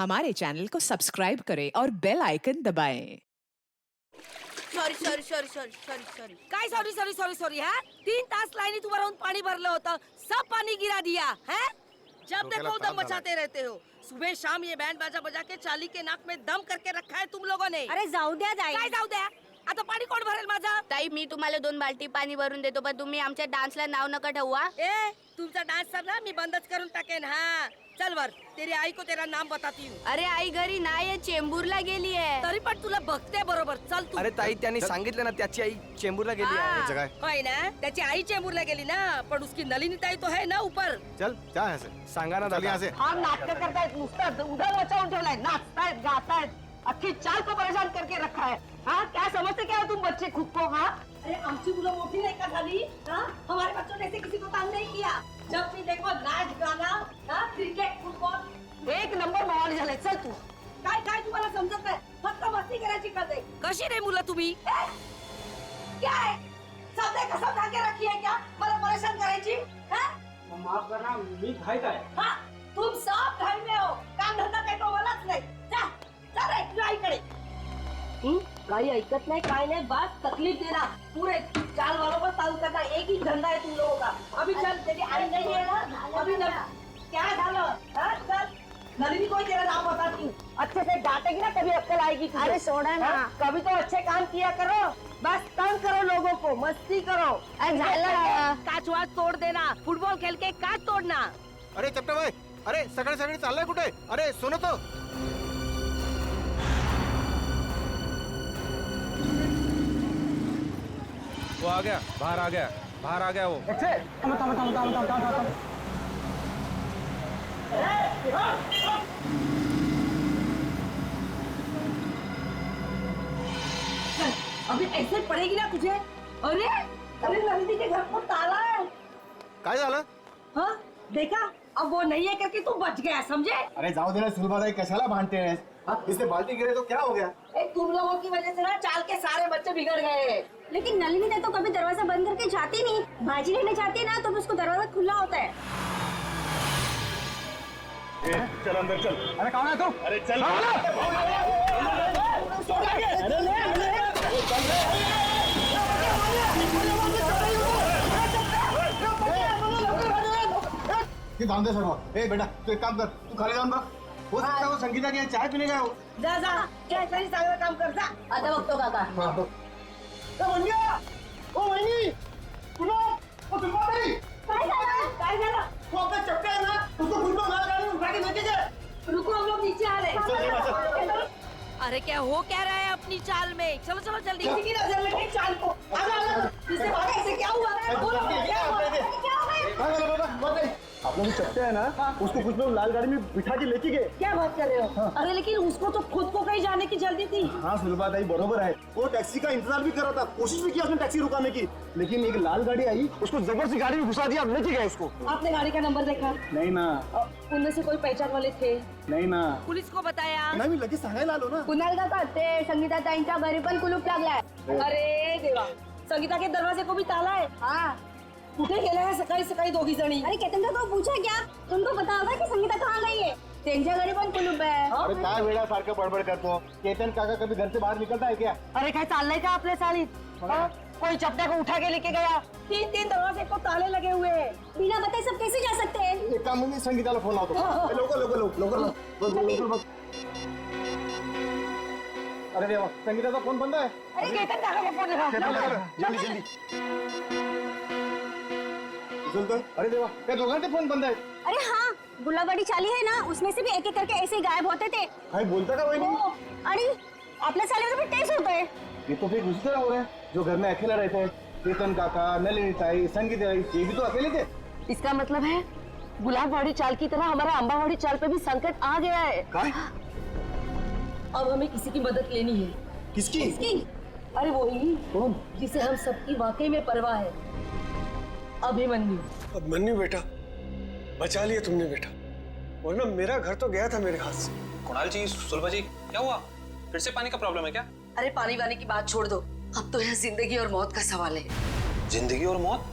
हमारे चैनल को सब्सक्राइब करें और बेल आइकन दबाएं। Sorry sorry sorry sorry sorry sorry काय सॉरी सॉरी सॉरी सॉरी है 3 तास लाईनीत उभं राहून पाणी भरलं होतं, सब पानी गिरा दिया है। जब देखो दम मचाते रहते हो, सुबह शाम ये बैंड बाजा बजा के चाली के नाक में दम करके रखा है तुम लोगों ने। अरे जाऊ द्या ताई. काय जाऊ द्या, आता पाणी कोण भरेल माझं? ताई मी तुम्हाला 2 बाल्टी पाणी भरून देतो, पण तुम्ही आमच्या डान्सला नाव नका ठेवू. ए तुमचा डान्स ना मी बंदच करून टाकेन. हा चल वर, तेरी आई को तेरा नाम बताती हूँ. अरे आई घरी नाहीये, चेंबूरला गेली आहे. तरी पण तुला बघते बरोबर. चल तू. अरे ताई त्यांनी सांगितलं ना त्याची आई चेंबूरला गेली आहे. हाँ, होय ना, त्याची आई चेंबूरला गेली ना, पण उसकी नलिनी ताई तो है ना ऊपर. चल क्या है से सांगा ना दादा. से हा नाटक करतायत, नुसतं उधर मचावून ठेवलाय, नाचतायत गातायत, अख्खी चाल को परेशान करके रखा है. हाँ क्या समझते क्या हो तुम बच्चे खुद को? हाँ अरे आमची मुलं मोठी नहीं का झाली? हाँ हमारे बच्चों ने ऐसे किसी को तंग नहीं किया. जब भी देखो नाच गाना, हाँ क्रिकेट फुटबॉल, एक नंबर माहोल झालाय. चल तू. काय काय तुम्हाला समजत नाही, फक्त मस्ती करायची कळते. कशी रे मुलं तुम्ही? क्या है सब ने कसम खा के रखी है क्या मला परेशान करायची? हाँ माफ करना, मी घाईत आहे. हाँ तुम सब घर में हो, काम धंदा काही तो मलाच नाही. जा जा रे तुझ्या आईकडे. काही ऐकत नाही, काय नाही, बस तकलीफ देना. पूरे चाल वालों को ताऊ करना, एक ही धंधा है तुम लोगों का. अभी चल, तेरी आई नहीं है ना, अभी न क्या झालं? हाँ चल, नलिनी को ही तेरा नाम बताती हूँ. अच्छे से डांटेगी ना तभी अक्कल आएगी तुझे. अरे सोडा ना. हाँ, कभी तो अच्छे काम किया करो, बस तंग करो लोगों को, मस्ती करो. काच वाच तोड देना, फुटबॉल खेल के काच तोड़ना. अरे चपटे भाई, अरे सकाळी सकाळी चाललाय कुठे? अरे सुनो तो. वो आ गया, बाहर आ गया, बाहर आ गया वो. अभी ऐसे पड़ेगी ना तुझे. अरे अरे नंदी के घर को ताला है. काय झालं? हाँ देखा, अब वो नहीं है करके तू बच गया, समझे? अरे जाओ दे ना सुलभाताई, कशाला भांडते हैं? इससे बाल्टी गिरे तो क्या हो गया? तुम लोगों की वजह से ना चाल के सारे बच्चे बिगड़ गए. लेकिन नलिनी ने तो कभी दरवाजा बंद करके जाती नहीं. भाजी लेने जाती है ना तो उसको दरवाजा खुला होता है. चल अंदर चल. अरे कौन है तू? अरे चल. जाऊन दे सर्व. ए बेटा तू एक काम कर, तू खाली जाऊन बघ. हो सकता है वो संगीता की चाय पीने गया हो. जा जा, क्या सही चांगलं काम कर जा. आता बघतो काका. ओ वहिनी, तुला ओ सुलभाताई, काय झालं? वो अपना चपटे है ना, उसको फुटबॉल मार गाड़ी में उठा के लेके जा. रुको, हम लोग नीचे आ रहे हैं. चल. अरे क्या हो क्या रहा है अपनी चाल में? चलो चलो जल्दी. किसी की नजर लगी चाल को. इससे भागा, इससे क्या हुआ? बोलो, क्या हुआ? क्या हो गया? काय झालं बाबा? बताई. आप लोग चपटे है ना, उसको कुछ लोग लाल गाड़ी में बिठा के लेके गए. क्या बात कर रहे हो? अरे लेकिन उसको तो खुद को कहीं जाने की जल्दी थी. हाँ सुलभाताई बरोबर है. वो टैक्सी का इंतजार भी कर रहा था, कोशिश भी की उसने टैक्सी रुकाने की, लेकिन एक लाल गाड़ी आई, उसको जबरदस्ती गाड़ी में घुसा दिया, लेके गए उसको. आपने गाड़ी का नंबर देखा? नहीं ना. उनमें से कोई पहचान वाले थे? नहीं ना. पुलिस को बताया? नाही मी लगेच सांगायला आलो ना. कुणाल काका ते संगीता ताईंच्या घरी पण कुलूप लागलाय. अरे देवा, संगीता के दरवाजे को भी ताला है. हाँ. कुठे गेल्या है सकाळी सकाळी दोघी जणी? अरे केतन को पूछा क्या? तुमको पता होगा कि संगीता कहाँ गई है? त्यांच्या घरी पण कुलूप है. अरे काय वेळा सारखं बडबड करतो. केतन काका कभी घर से बाहर निकलता है क्या? अरे काय चाललंय का आपल्या सालीत? हाँ? कोई चपटा को उठा के लेके गया. 3 दरवाजे को ताले लगे हुए हैं. बिना बताए सब कैसे जा सकते हैं? एक काम मी संगीताला फोन लावतो. लवकर. अरे देवा, संगीताचा फोन बंद आहे. अरे केतन काका को फोन लगा. जल्दी. सुनतो. अरे देवा, त्या दोघांचे फोन बंद आहेत. अरे हाँ, गुलाबड़ी चाली है ना, उसमें से भी एक एक करके ऐसे ही गायब होते थे. काय बोलता का वहिनी? अरे आपल्या चालीवर भी टेस्ट होता है. ये तो फिर उसी तरह हो रहा है जो घर में अकेला रहते हैं. केतन काका, नलिनी ताई, संगीता ताई, ये भी तो अकेले थे. इसका मतलब है गुलाबवाड़ी चाल की तरह हमारा अंबावाड़ी चाल पे भी संकट आ गया है. काय? अब हमें किसी की मदद लेनी है. किसकी? अरे वही कौन? जिसे हम सबकी वाकई में परवाह है, अभिमन्यु. अभिमन्यु बेटा, बचा लिया तुमने बेटा, वरना मेरा घर तो गया था मेरे हाथ से. कुणाल जी, सुलभा जी, क्या हुआ? फिर से पानी का प्रॉब्लम है क्या? अरे पानी वानी की बात छोड़ दो, अब तो यहाँ जिंदगी और मौत का सवाल है. जिंदगी और मौत?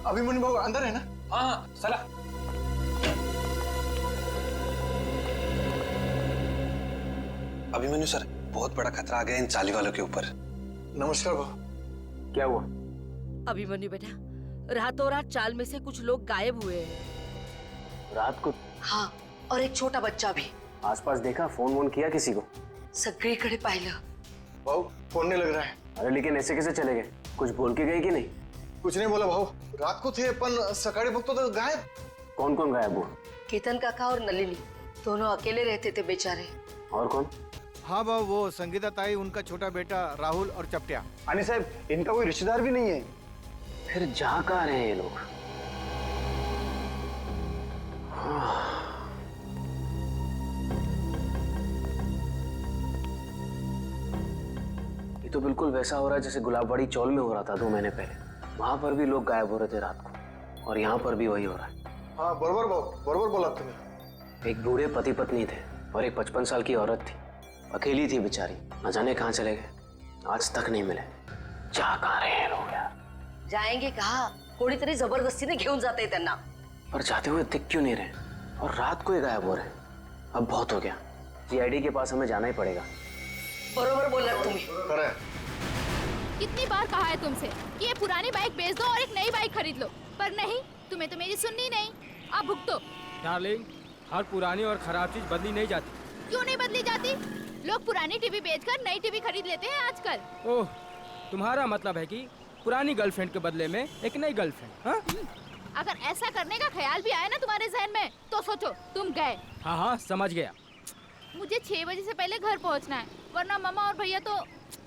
अभिमन्यु भाऊ अंदर है ना? हाँ हाँ, चला. अभिमन्यु सर, बहुत बड़ा खतरा आ गया इन चाली वालों के ऊपर। नमस्कार भाऊ। क्या हुआ? अभिमन्यु बेटा, रातों रात चाल में से कुछ लोग गायब हुए हैं। रात को? हाँ, और एक छोटा बच्चा भी। आसपास देखा, फोन वोन किया किसी को? सगळीकडे पाहिलं। भाऊ फोन नहीं लग रहा है। अरे लेकिन ऐसे कैसे चले गए? कुछ बोल के गए कि नहीं? कुछ नहीं बोला भाऊ, रात को थे पण सकाळी बघतो तो गायब। कौन कौन गायब हुआ? केतन काका और नलिनी दोनों अकेले रहते थे बेचारे। और कौन? हाँ बाबू, वो संगीता ताई, उनका छोटा बेटा राहुल और चपटिया। आणि साहब, इनका कोई रिश्तेदार भी नहीं है। फिर जा कहाँ रहे हैं ये लोग? ये तो बिल्कुल वैसा हो रहा है जैसे गुलाबबाड़ी चौल में हो रहा था 2 महीने पहले। वहां पर भी लोग गायब हो रहे थे रात को, और यहाँ पर भी वही हो रहा है। हाँ बरोबर भाऊ, बरोबर बोला तुम्हें। एक बूढ़े पति पत्नी थे और एक 55 साल की औरत थी। अकेली थी बेचारी, न जाने कहाँ चले गए, आज तक नहीं मिले। जा कहाँ रहे हैं लोग यार? जाएंगे कहा? कोणीतरी जबरदस्तीने घेऊन जाते त्यांना। पर जाते हुए दिख क्यों नहीं रहे? और रात को ही गायब हो रहे हैं। अब बहुत हो गया, जीआईडी के पास हमें जाना ही पड़ेगा। बरोबर बोला तुम्ही। खरं है। कितनी बार कहा है तुमसे कि ये पुरानी बाइक बेच दो और एक नई बाइक खरीद लो, पर नहीं, तुम्हें तो मेरी सुननी नहीं। अब भुगतो। डार्लिंग, हर पुरानी और खराब चीज बदली नहीं जाती। क्यों नहीं बदली जाती? लोग पुरानी टीवी बेचकर नई टीवी खरीद लेते हैं आजकल। ओह, तुम्हारा मतलब है कि पुरानी गर्लफ्रेंड के बदले में एक नई गर्लफ्रेंड? हाँ? अगर ऐसा करने का ख्याल भी आया ना तुम्हारे जहन में, तो सोचो तुम गए। हाँ हाँ, समझ गया। मुझे 6 बजे से पहले घर पहुंचना है, वरना मामा और भैया तो।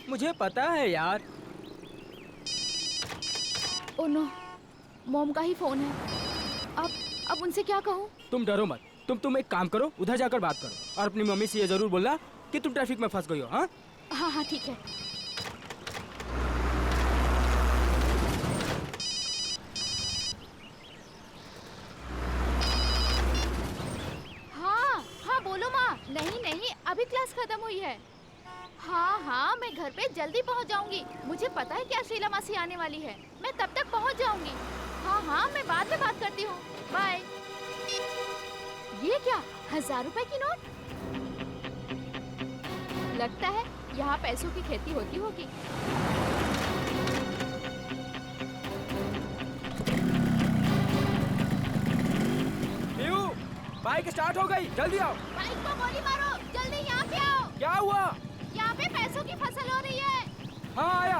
मुझे पता है यार। ओह नो, मॉम का ही फोन है। अब उनसे क्या कहूँ? तुम डरो मत, तुम एक काम करो, उधर जाकर बात करो और अपनी मम्मी से ये जरूर बोलना कि तुम ट्रैफिक में फंस गई हो। हाँ हाँ हाँ ठीक है। हाँ हाँ बोलो माँ। नहीं नहीं, अभी क्लास खत्म हुई है। हाँ हाँ, मैं घर पे जल्दी पहुँच जाऊंगी। मुझे पता है कि आज शीला मासी आने वाली है, मैं तब तक पहुँच जाऊंगी। हाँ हाँ, मैं बाद में बात करती हूँ, बाय। ये क्या, 1000 रुपए की नोट? लगता है यहाँ पैसों की खेती होती होगी। बाइक स्टार्ट हो गई, जल्दी आओ। बाइक को गोली मारो, जल्दी यहाँ पे आओ। क्या हुआ? यहाँ पे पैसों की फसल हो रही है। हाँ आया।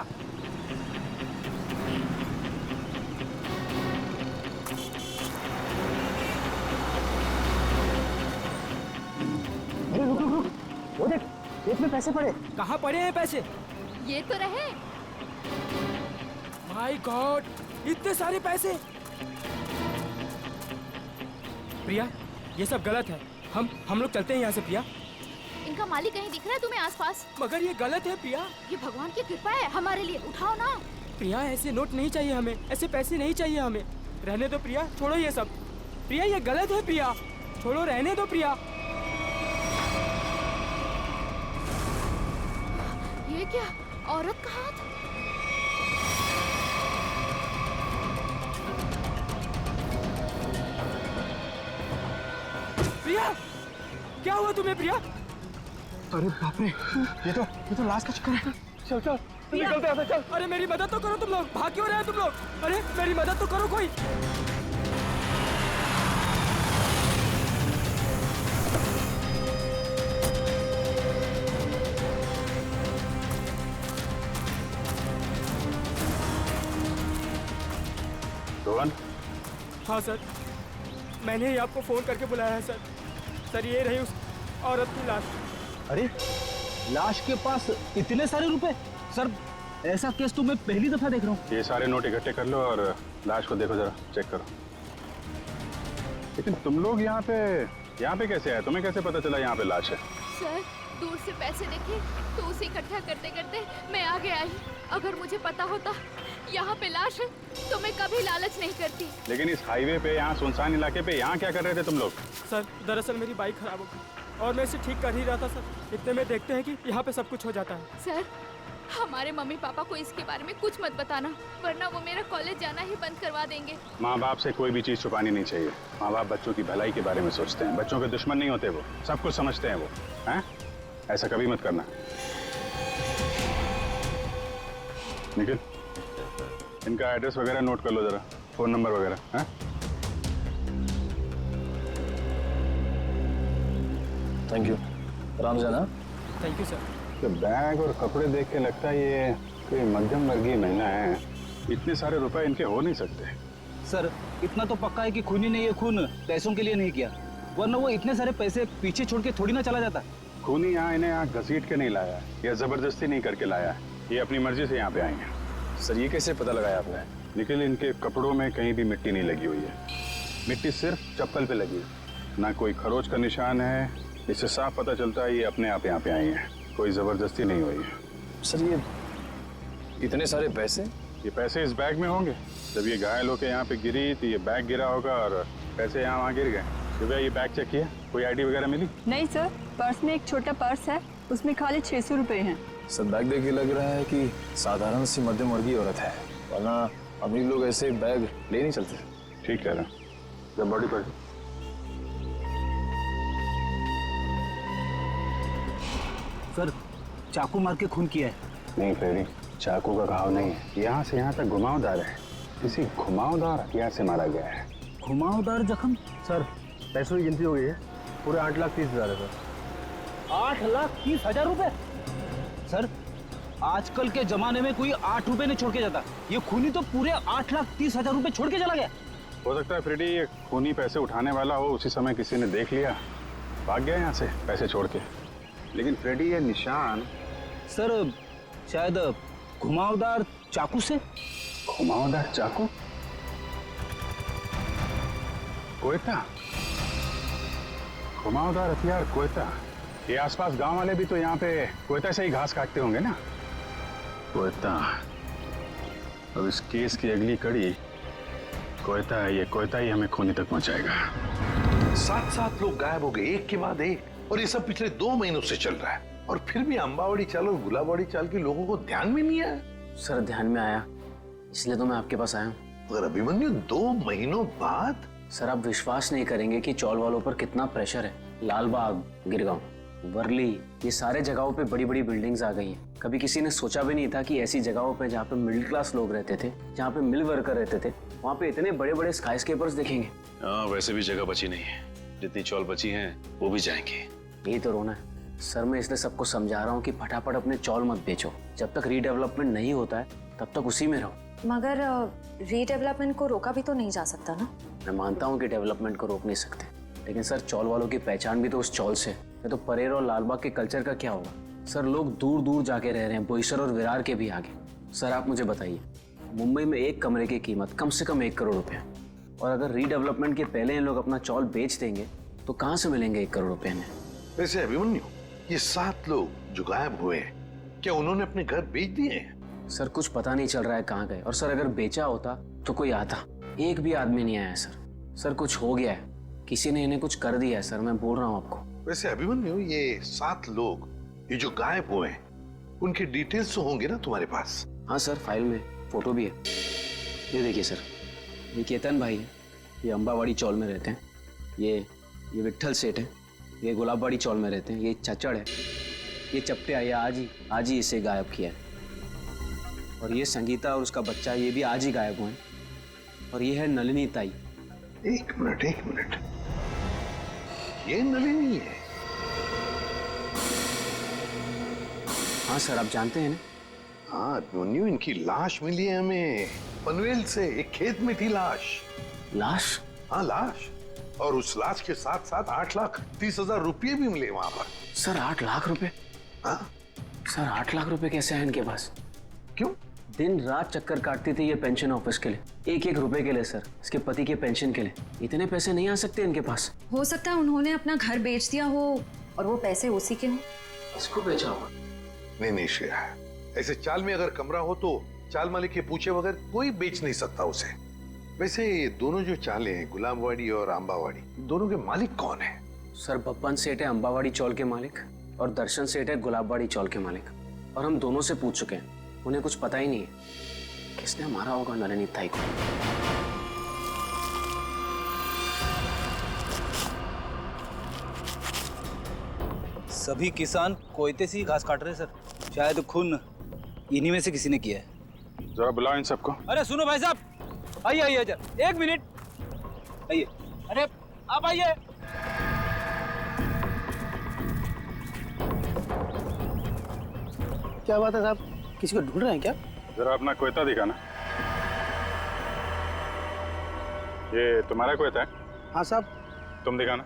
अरे रुक रुक रुक, वो देख, इसमें पैसे पड़े। कहाँ पड़े हैं पैसे? ये तो रहे। माय गॉड, इतने सारे पैसे। प्रिया, ये सब गलत है। हम लोग चलते हैं यहाँ से प्रिया। इनका मालिक कहीं दिख रहा है तुम्हें आसपास? मगर ये गलत है प्रिया। ये भगवान की कृपा है हमारे लिए, उठाओ ना। प्रिया, ऐसे नोट नहीं चाहिए हमें, ऐसे पैसे नहीं चाहिए हमें। रहने दो प्रिया, छोड़ो ये सब। प्रिया, ये गलत है प्रिया, छोड़ो, रहने दो प्रिया। ये क्या, औरत का हाथ? प्रिया, क्या हुआ तुम्हें प्रिया? अरे बाप रे, ये तो लाश का चक्कर है। चल चल, निकलते हैं, चल। अरे मेरी मदद तो करो तुम लोग, भाग क्यों रहे हो तुम लोग? अरे मेरी मदद तो करो कोई। रोहन? हाँ सर, मैंने ही आपको फोन करके बुलाया है सर। सर, ये रही उस औरत की लाश। अरे लाश के पास इतने सारे रुपए? सर, ऐसा केस तो मैं पहली दफा देख रहा हूँ। ये सारे नोट इकट्ठे कर लो और लाश को देखो, जरा चेक करो। लेकिन तुम लोग यहाँ पे कैसे आए? तुम्हें कैसे पता चला यहाँ पे लाश है? सर, दूर से पैसे देखे तो उसे इकट्ठा करते करते मैं आगे आई। अगर मुझे पता होता यहाँ पे लाश है तो मैं कभी लालच नहीं करती। लेकिन इस हाईवे पे, यहाँ सुनसान इलाके पे, यहाँ क्या कर रहे थे तुम लोग? सर, दरअसल मेरी बाइक खराब हो गई और मैं इसे ठीक कर ही रहा था सर। इतने में देखते हैं कि यहाँ पे सब कुछ हो जाता है। सर, हमारे मम्मी पापा को इसके बारे में कुछ मत बताना, वरना वो मेरा कॉलेज जाना ही बंद करवा देंगे। माँ बाप से कोई भी चीज छुपानी नहीं चाहिए। माँ बाप बच्चों की भलाई के बारे में सोचते हैं, बच्चों के दुश्मन नहीं होते, वो सब कुछ समझते हैं वो। हैं? ऐसा कभी मत करना। निखिल, इनका एड्रेस वगैरह नोट कर लो जरा, फोन नंबर वगैरह। हाँ, थैंक यू। आराम से ना। Thank you sir. तो बैग और कपड़े देख के लगता है ये कोई मध्यम वर्गीय महिला है। इतने सारे रुपए इनके हो नहीं सकते। सर इतना तो पक्का है कि खूनी ने ये खून पैसों के लिए नहीं किया, वरना वो इतने सारे पैसे पीछे छोड़ के थोड़ी ना चला जाता। खूनी यहाँ इन्हें यहाँ घसीट के नहीं लाया या जबरदस्ती नहीं करके लाया, ये अपनी मर्जी से यहाँ पे आए हैं। सर ये कैसे पता लगाया आपने? निखिल, इनके कपड़ों में कहीं भी मिट्टी नहीं लगी हुई है। मिट्टी सिर्फ चप्पल पे लगी है, ना कोई खरोच का निशान है। इससे साफ पता चलता है ये अपने आप यहाँ पे आई हैं, कोई जबरदस्ती नहीं हुई है। सर ये इतने सारे पैसे? ये पैसे इस बैग में होंगे। जब ये घायल होकर यहाँ पे गिरी तो ये बैग गिरा होगा और पैसे यहाँ वहाँ गिर गए। सुबह ये बैग चेक किया, कोई आईडी वगैरह मिली? नहीं सर, पर्स में एक छोटा पर्स है, उसमें खाली 600 रुपए हैं। सर बैग देख के लग रहा है कि साधारण सी मध्यम वर्गीय औरत है, वरना अमीर लोग ऐसे बैग ले नहीं चलते। ठीक कह रहा। जब बॉडी पर सर चाकू मार के खून किया है। नहीं फ्रेडी, चाकू का घाव नहीं है, यहाँ से यहाँ तक घुमावदार है। किसी घुमावदार हथियार से मारा गया है। घुमावदार जख्म? सर पैसों की गिनती हो गई है, पूरे 8,30,000 है सर। 8,30,000 रुपए? सर आजकल के जमाने में कोई 8 रुपए नहीं छोड़ के जाता, ये खूनी तो पूरे 8,30,000 रुपए छोड़ के चला गया। हो सकता है फ्रेडी ये खूनी पैसे उठाने वाला हो, उसी समय किसी ने देख लिया, भाग गया यहाँ से पैसे छोड़ के। लेकिन फ्रेडी ये निशान सर शायद घुमावदार चाकू से। घुमावदार चाकू? कोयता? घुमावदार हथियार कोयता? ये आसपास गांव वाले भी तो यहाँ पे कोयता से ही घास काटते होंगे ना। कोयता। अब इस केस की अगली कड़ी कोयता है। ये कोयता ही हमें खूनी तक पहुंचाएगा। 7 लोग गायब हो गए एक के बाद एक, और ये सब पिछले 2 महीनों से चल रहा है, और फिर भी अंबावाड़ी चाल और गुलाबवाड़ी चाल के लोगों को ध्यान में नहीं आया। सर ध्यान में आया, इसलिए तो मैं आपके पास आया हूँ। मगर अभिमन्यु 2 महीनों बाद? सर आप विश्वास नहीं करेंगे कि चौल वालों पर कितना प्रेशर है। लालबाग, गिरगांव, वर्ली, ये सारे जगहों पे बड़ी बड़ी बिल्डिंग्स आ गई हैं। कभी किसी ने सोचा भी नहीं था कि ऐसी जगहों पे जहाँ पे मिडिल क्लास लोग रहते थे, जहाँ पे मिल वर्कर रहते थे, वहाँ पे इतने बड़े बड़े स्काईस्केपर्स देखेंगे। हाँ, वैसे भी जगह बची नहीं है, जितनी चौल बची हैं वो भी जाएंगे। यही तो रोना है सर। मैं इसलिए सबको समझा रहा हूँ कि फटाफट अपने चौल मत बेचो। जब तक रीडेवलपमेंट नहीं होता है तब तक उसी में रहो। मगर रीडेवलपमेंट को रोका भी तो नहीं जा सकता ना। मैं मानता हूँ कि डेवलपमेंट को रोक नहीं सकते, लेकिन सर चौल वालों की पहचान भी तो उस चौल से है। तो परेर और लालबाग के कल्चर का क्या होगा? सर लोग दूर दूर जाके रह रहे हैं, बोईसर और विरार के भी आगे। सर आप मुझे बताइए, मुंबई में एक कमरे की कीमत कम से कम 1 करोड़ रुपए, और अगर रीडेवलपमेंट के पहले इन लोग अपना चौल बेच देंगे तो कहाँ से मिलेंगे 1 करोड़ रुपए में? वैसे अभिमन्यु, ये 7 लोग जो गायब हुए हैं, क्या उन्होंने अपने घर बेच दिए हैं? सर कुछ पता नहीं चल रहा है कहाँ गए, और सर अगर बेचा होता तो कोई आता। एक भी आदमी नहीं आया सर। सर कुछ हो गया है, किसी ने इन्हें कुछ कर दिया है सर, मैं बोल रहा हूँ आपको। वैसे अभिमन्यु, ये 7 लोग ये जो गायब हुए हैं, उनके डिटेल्स तो होंगे ना तुम्हारे पास? हाँ सर, फाइल में फोटो भी है। ये देखिए सर, ये केतन भाई है, ये अंबावाड़ी चौल में रहते हैं। ये विट्ठल सेठ है, ये गुलाबवाड़ी चौल में रहते हैं। ये चचड़ है, ये चपटे आया आज ही इसे गायब किया है। और ये संगीता और उसका बच्चा, ये भी आज ही गायब हुए हैं। और ये है नलिनी ताई। एक मिनट, ये नलिनी है? हाँ सर, आप जानते हैं ना? हाँ अभिमन्यु, इनकी लाश मिली है हमें पनवेल से। एक खेत में थी लाश। लाश? हाँ लाश, और उस लाश के साथ साथ 8,30,000 रुपये भी मिले वहां पर। सर 8 लाख रुपए? हाँ सर 8 लाख रुपए कैसे हैं इनके पास? क्यों? दिन रात चक्कर काटती थी ये पेंशन ऑफिस के लिए, 1-1 रुपए के लिए सर, इसके पति के पेंशन के लिए। इतने पैसे नहीं आ सकते इनके पास। हो सकता है उन्होंने अपना घर बेच दिया हो और वो पैसे उसी के हों। इसको बेचा होगा? नहीं श्रेया, ऐसे चाल में अगर कमरा हो तो चाल मालिक के पूछे बगैर कोई बेच नहीं सकता उसे। वैसे ये दोनों जो चालें हैं, गुलाबवाड़ी और अंबावाड़ी, दोनों के मालिक कौन है? सर बब्बन सेठ है अंबावाड़ी चौल के मालिक, और दर्शन सेठ है गुलाबवाड़ी चौल के मालिक। और हम दोनों से पूछ चुके हैं, उन्हें कुछ पता ही नहीं है किसने मारा होगा नलिनी ताई को। सभी किसान कोयते से ही घास काट रहे हैं सर। शायद खून इन्हीं में से किसी ने किया है। जरा बुलाओ इन सबको। अरे सुनो भाई साहब, आइए आइए जरा, 1 मिनट आइए। अरे आप आइए। क्या बात है साहब, किसी को ढूंढ रहे हैं क्या? जरा अपना कोयता दिखाना। ये तुम्हारा कोयता है? हाँ साहब। तुम दिखाना।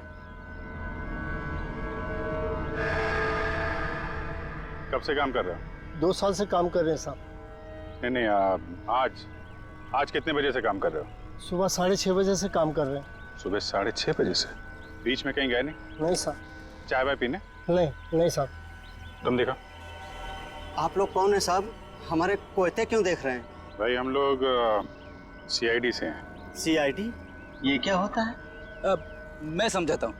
कब से काम कर रहे हो? 2 साल से काम कर रहे हैं साहब। नहीं, आज कितने बजे से काम कर रहे हो? सुबह 6:30 बजे से काम कर रहे हैं। सुबह 6:30 बजे से? बीच में कहीं गए नहीं? नहीं साहब। चाय वाय पीने? नहीं साहब। तुम देखो। आप लोग कौन है साहब? हमारे कोयते क्यों देख रहे हैं? भाई हम लोग CID से हैं। CID? ये क्या होता है? मैं समझाता हूँ।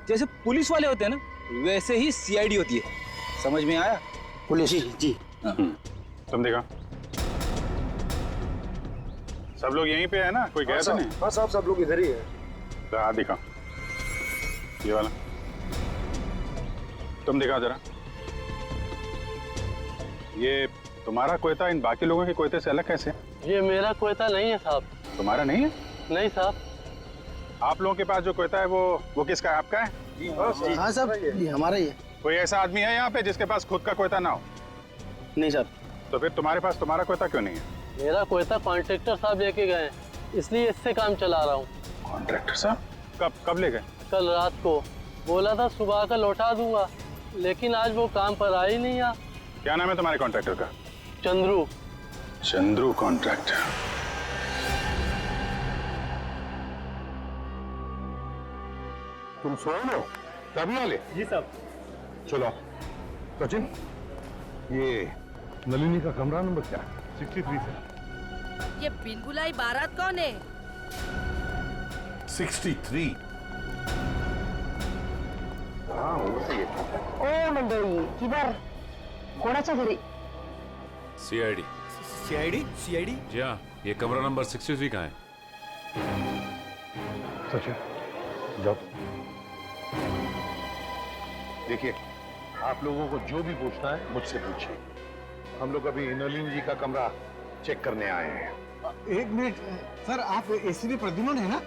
जैसे पुलिस वाले होते हैं ना, वैसे ही CID होती है। समझ में आया? पुलिस? जी। तुम देखो। सब लोग यहीं पे है ना? कोई गया तो नहीं? हाँ साहब, सब लोग इधर ही है। हाथ दिखाओ, ये वाला। तुम दिखाओ जरा। ये तुम्हारा कोयता इन बाकी लोगों के कोयते से अलग कैसे? ये मेरा कोयता नहीं है साहब। तुम्हारा नहीं है? नहीं साहब। आप लोगों के पास जो कोयता है वो किसका है? आपका है? हाँ साहब, ये हमारा ही है। कोई ऐसा आदमी है यहाँ पे जिसके पास खुद का कोयता ना हो? नहीं साहब। तो फिर तुम्हारे पास तुम्हारा कोयता क्यों नहीं है? मेरा कोयता कॉन्ट्रैक्टर साहब लेके गए, इसलिए इससे काम चला रहा हूँ। कॉन्ट्रैक्टर साहब? कब ले गए? कल रात को। बोला था सुबह का लौटा दूंगा, लेकिन आज वो काम पर आ ही नहीं। आ क्या नाम है तुम्हारे कॉन्ट्रैक्टर का? चंद्रू। चंद्रू कॉन्ट्रैक्टर। तुम सोए हो? तभी वाले? जी साहब। चलो सचिन, ये नलिनी का कमरा नंबर क्या है? 63 से। ये बिन बुलाई बारात कौन है? 63। हाँ वो सही है। ओ मंडळी, किधर? कोणाच्या घरी? CID। CID? जी हाँ, ये कमरा नंबर 63 का है। सचिन जाओ। देखिए, आप लोगों को जो भी पूछना है मुझसे पूछिए। हम लोग अभी नलिनी जी का कमरा चेक करने आए हैं। 1 मिनिट सर, आप ACP प्रद्युम्न है ना?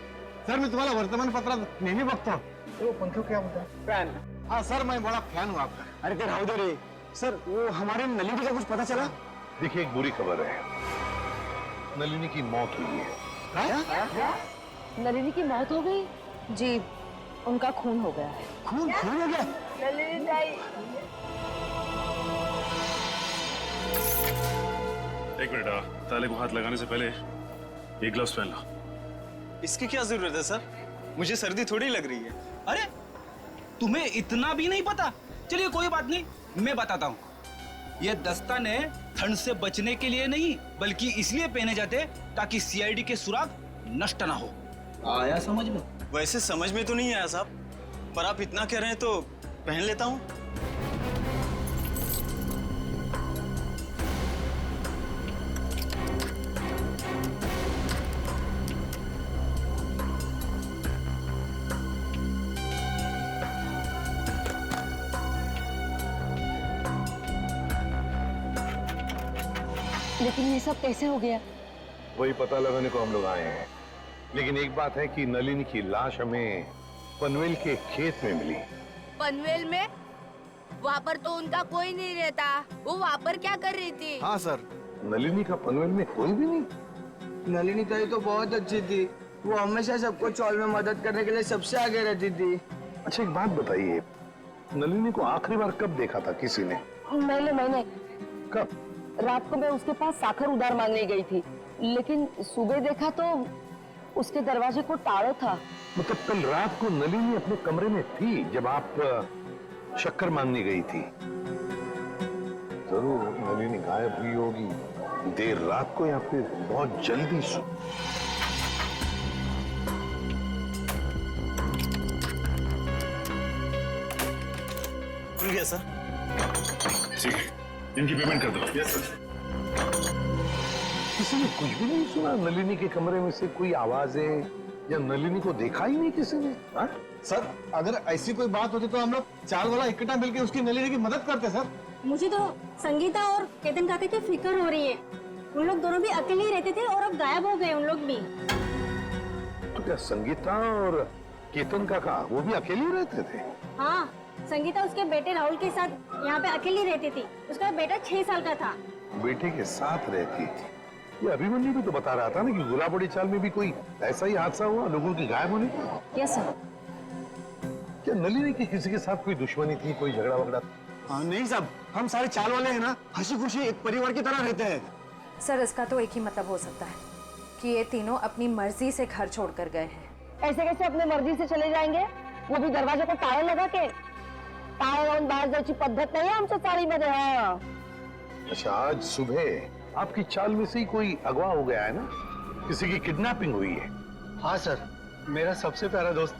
सर मैं तुम्हाला वर्तमानपत्रात नेहमी बघतो। तो पंखा क्या होता है? फैन। हाँ सर, मैं बड़ा फैन हूँ आपका। अरे ते राहू दे रे सर, वो हमारे नलिनी का कुछ पता चला? देखिए, एक बुरी खबर है, नलिनी की मौत हुई है। नलिनी की मौत हो गई? जी, उनका खून हो गया है। खून हो गया? नलिनी दाई। एक मिनट, ताले को हाथ लगाने से पहले ये ग्लव्स पहन लो। इसकी क्या जरूरत है सर? मुझे सर्दी थोड़ी लग रही है। अरे तुम्हें इतना भी नहीं पता? चलिए कोई बात नहीं, मैं बताता हूँ। ये दस्ताने ठंड से बचने के लिए नहीं, बल्कि इसलिए पहने जाते ताकि CID के सुराग नष्ट ना हो। आया समझ में? वैसे समझ में तो नहीं आया साहब, पर आप इतना कह रहे हैं तो पहन लेता हूँ। लेकिन ये सब कैसे हो गया? वही पता लगाने को हम लोग आए हैं। लेकिन एक बात है कि नलिनी की लाश हमें पनवेल के खेत में मिली। पनवेल में? वहाँ पर तो उनका कोई नहीं रहता। वो वहाँ पर क्या कर रही थी? हाँ सर। नलिनी का पनवेल में कोई भी नहीं? नलिनी ताई तो बहुत अच्छी थी, वो हमेशा सबको चौल में मदद करने के लिए सबसे आगे रहती थी। अच्छा एक बात बताइए, नलिनी को आखिरी बार कब देखा था किसी ने? मैंने। कब? रात को मैं उसके पास साखर उधार मांगने गई थी, लेकिन सुबह देखा तो उसके दरवाजे को ताला था। मतलब कल रात को नलिनी अपने कमरे में थी जब आप शक्कर मांगने गई थी? जरूर नलिनी गायब हुई होगी, देर रात को या फिर बहुत जल्दी। खुल गया सर। ठीक है, इनकी पेमेंट कर दो। Yes sir. किसी ने कुछ भी नहीं सुना? नलिनी के कमरे में से कोई आवाजें, या नलिनी को देखा ही नहीं किसी ने? हाँ? सर अगर ऐसी कोई बात होती तो हम लोग चाल वाला इकट्ठा मिलकर उसकी नलिनी की मदद करते सर। मुझे तो संगीता और केतन काका की फिक्र हो रही है। उन लोग दोनों भी अकेले ही रहते थे और अब गायब हो गए उन लोग भी। तो क्या संगीता और केतन काका वो भी अकेले रहते थे? हाँ, संगीता उसके बेटे राहुल के साथ यहाँ पे अकेली रहती थी। उसका बेटा 6 साल का था। बेटे के साथ रहती थी। ये अभिमन्यु भी तो बता रहा था ना कि गुलाबड़ी चाल में भी कोई ऐसा ही हादसा हुआ लोगों के गायब होने का। Yes sir. क्या नलिनी की किसी के साथ कोई दुश्मनी थी, कोई झगड़ा वगड़ा? नहीं साहब, हम सारे चाल वाले हैं ना, हंसी खुशी एक परिवार की तरह रहते हैं। सर इसका तो एक ही मतलब हो सकता है कि ये तीनों अपनी मर्जी से घर छोड़कर गए हैं। ऐसे कैसे अपनी मर्जी से चले जाएंगे? वो भी दरवाजे को ताला लगा के? ताला लावून बाहेर जायची पद्धत नाही आमच्या चाळीमध्ये। हाँ। अच्छा, आज सुबह आपकी चाल में से ही कोई अगवा हो गया है ना? किसी की किडनैपिंग हुई है? हाँ सर, मेरा सबसे प्यारा दोस्त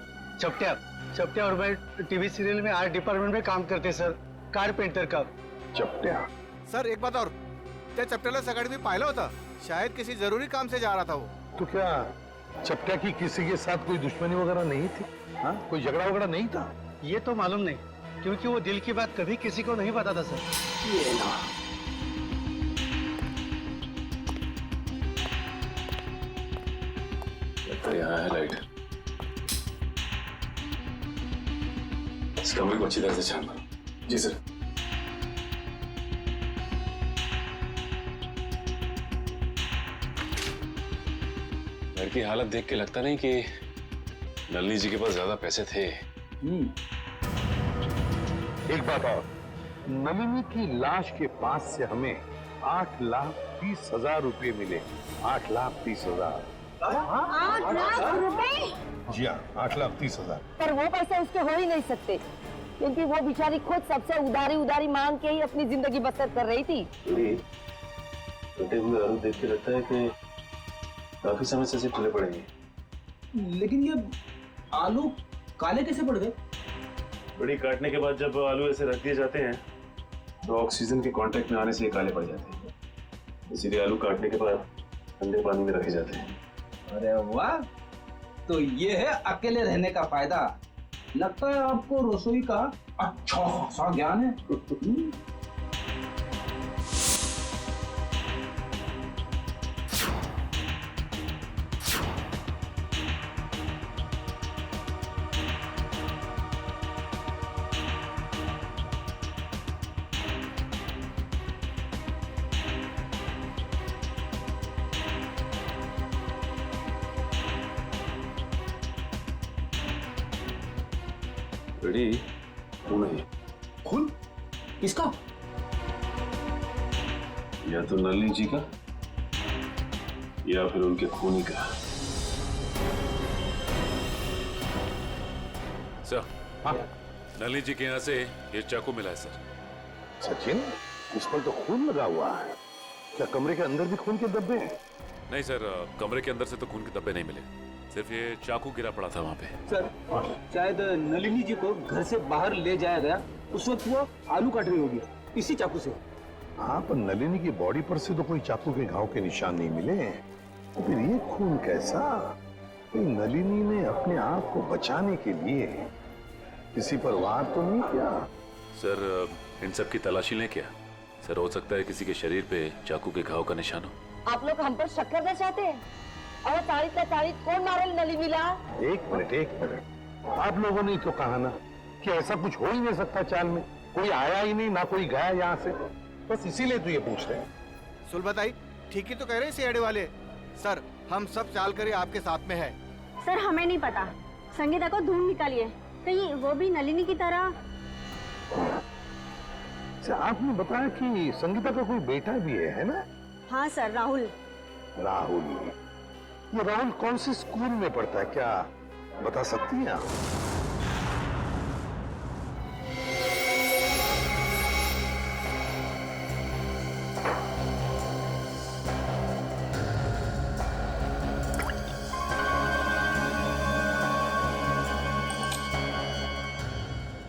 चपटिया और मैं टीवी सीरियल में आर्ट डिपार्टमेंट में काम करते सर, कारपेंटर का। चपटिया? सर एक बात और, त्या चपट्याला सकाळी मी पाहिलं होतं, शायद किसी जरूरी काम से जा रहा था वो। तो क्या चपटिया की किसी के साथ कोई दुश्मनी वगैरह नहीं थी? हाँ, कोई झगड़ा वगैरह नहीं था? ये तो मालूम नहीं, क्योंकि वो दिल की बात कभी किसी को नहीं बताता सर। ये ना। तो यहाँ है लाइट। इस कमरे को अच्छी तरह से छान मारो। जी सर। घर की हालत देख के लगता नहीं कि नलिनी जी के पास ज्यादा पैसे थे। एक बात और, नलिनी की लाश के पास से हमें 8,30,000 रुपए मिले। 8,30,000। 8 लाख रुपए? जी हाँ, 8,30,000। पर वो पैसे उसके हो ही नहीं सकते, क्योंकि वो बेचारी खुद सबसे उधारी मांग के ही अपनी जिंदगी बसर कर रही थी। कटे हुए आलू देख के लगता है कि काफी समय से चले पड़ेंगे। लेकिन ये आलू काले कैसे पड़ गए? बड़ी काटने के बाद जब आलू ऐसे रख दिए जाते हैं तो ऑक्सीजन के कांटेक्ट में आने से ये काले पड़ जाते हैं, इसीलिए आलू काटने के बाद ठंडे पानी में रखे जाते हैं। अरे वाह, तो ये है अकेले रहने का फायदा। लगता है आपको रसोई का अच्छा खासा ज्ञान है। बड़ी खून है। खून? किसका? या तो नलिनी जी का या फिर उनके खूनी का। सर, हाँ? नलिनी जी के यहाँ से ये चाकू मिला है सर। सचिन, इस पर तो खून लगा हुआ है। क्या कमरे के अंदर भी खून के धब्बे हैं? नहीं सर, कमरे के अंदर से तो खून के धब्बे नहीं मिले, सिर्फ ये चाकू गिरा पड़ा था वहाँ पे। सर, शायद नलिनी जी को घर से बाहर ले जाया गया, उस वक्त वो आलू काट रही होगी इसी चाकू से। हाँ, पर नलिनी की बॉडी पर से तो कोई चाकू के घाव के निशान नहीं मिले, तो फिर ये खून कैसा? नलिनी ने अपने आप को बचाने के लिए किसी पर वार तो नहीं किया? सर, इन सब की तलाशी लें क्या? सर, हो सकता है किसी के शरीर पे चाकू के घाव का निशान हो। आप लोग हम पर शक करना चाहते हैं? और तारीख कौन मारे नलिनीला? एक मिनट, आप लोगों ने तो कहा ना कि ऐसा कुछ हो ही नहीं सकता चाल में, कोई आया ही नहीं, ना कोई गया यहाँ से, बस इसीलिए तो ये पूछ रहे हैं। सुलभताई ठीक ही तो कह रहे हैं सीआईडी वाले। सर, हम सब चाल कर आपके साथ में है। सर हमें नहीं पता, संगीता को ढूंढ निकालिए, कहीं वो भी नलिनी की तरह। आपने बताया कि संगीता का कोई बेटा भी है ना? हाँ सर, राहुल। ये राहुल कौन से स्कूल में पढ़ता है, क्या बता सकती हैं आप?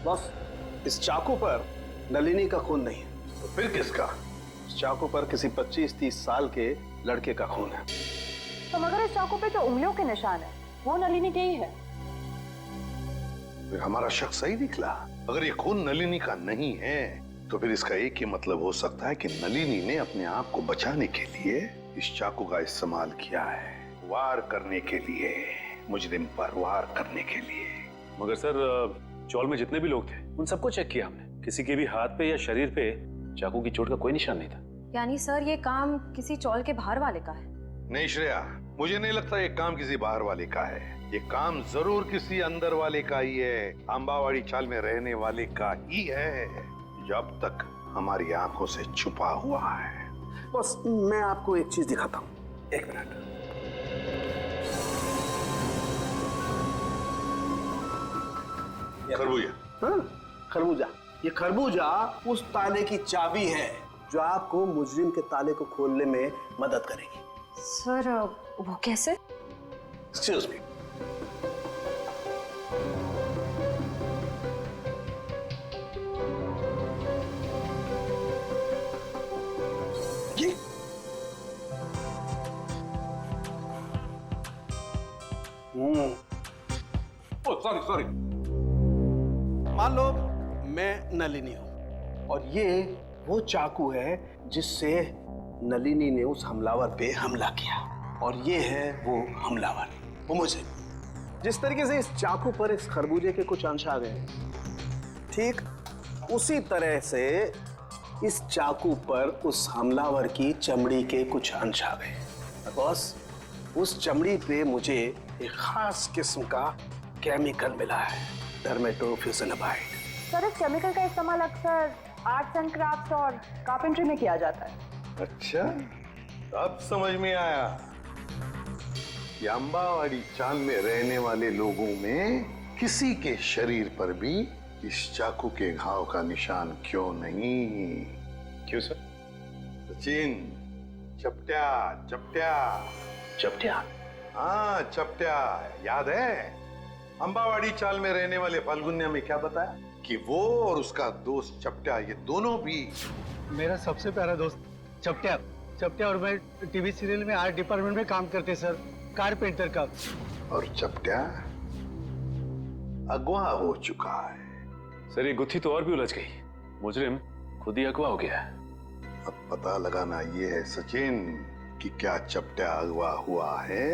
बॉस, इस चाकू पर नलिनी का खून नहीं है। तो फिर किसका? इस चाकू पर किसी 25-30 साल के लड़के का खून है। तो मगर इस चाकू पे तो उंगलियों के निशान है। वो नलिनी की ही है। फिर हमारा शक सही निकला। अगर ये खून नलिनी का नहीं है तो फिर इसका एक ही मतलब हो सकता है कि नलिनी ने अपने आप को बचाने के लिए इस चाकू का इस्तेमाल किया है, वार करने के लिए, मुजरिम पर वार करने के लिए। मगर सर चौल में जितने भी लोग थे उन सबको चेक किया हमने, किसी के भी हाथ पे या शरीर पे चाकू की चोट का कोई निशान नहीं था। यानी सर ये काम किसी चौल के बाहर वाले का है? नहीं श्रेया, मुझे नहीं लगता ये काम किसी बाहर वाले का है। ये काम जरूर किसी अंदर वाले का ही है, अंबावाड़ी चाल में रहने वाले का ही है, जब तक हमारी आंखों से छुपा हुआ है। बस मैं आपको एक चीज दिखाता हूँ, एक मिनट। खरबूजा। हाँ, खरबूजा। ये खरबूजा उस ताले की चाबी है जो आपको मुजरिम के ताले को खोलने में मदद करेगी। सर वो कैसे? Excuse me. सॉरी। मान लो मैं नलिनी हूं और ये वो चाकू है जिससे नलिनी ने उस हमलावर पे हमला किया, और ये है वो हमलावर, वो मुझे। जिस तरीके से इस चाकू पर इस खरबूजे के कुछ अंश आ गए, ठीक उसी तरह से इस चाकू पर उस हमलावर की चमड़ी के कुछ अंश आ गए। बॉस, उस चमड़ी पे मुझे एक खास किस्म का केमिकल मिला है, डर्मेटोफ्यूसिनामाइड। सर, इस केमिकल का इस्तेमाल अक्सर आर्ट्स एंड क्राफ्ट्स और कारपेंट्री में किया जाता है। अच्छा, अब समझ में आया कि अंबावाड़ी चाल में रहने वाले लोगों में किसी के शरीर पर भी इस चाकू के घाव का निशान क्यों नहीं। क्यों सर? सचिन, चपटिया चपटिया चपटिया। हाँ चपटिया, याद है? अंबावाड़ी चाल में रहने वाले फाल्गुनिया में क्या बताया कि वो और उसका दोस्त चपटिया, ये दोनों भी मेरा सबसे प्यारा दोस्त चपटिया। चपटिया और मैं टीवी सीरियल में आर्ट डिपार्टमेंट में काम करते सर, कारपेंटर का। और चपटिया अगवा हो चुका है। सर ये गुत्थी तो और भी उलझ गई, मुजरिम खुद ही अगवा हो गया है। अब पता लगाना ये है सचिन कि क्या चपटिया अगवा हुआ है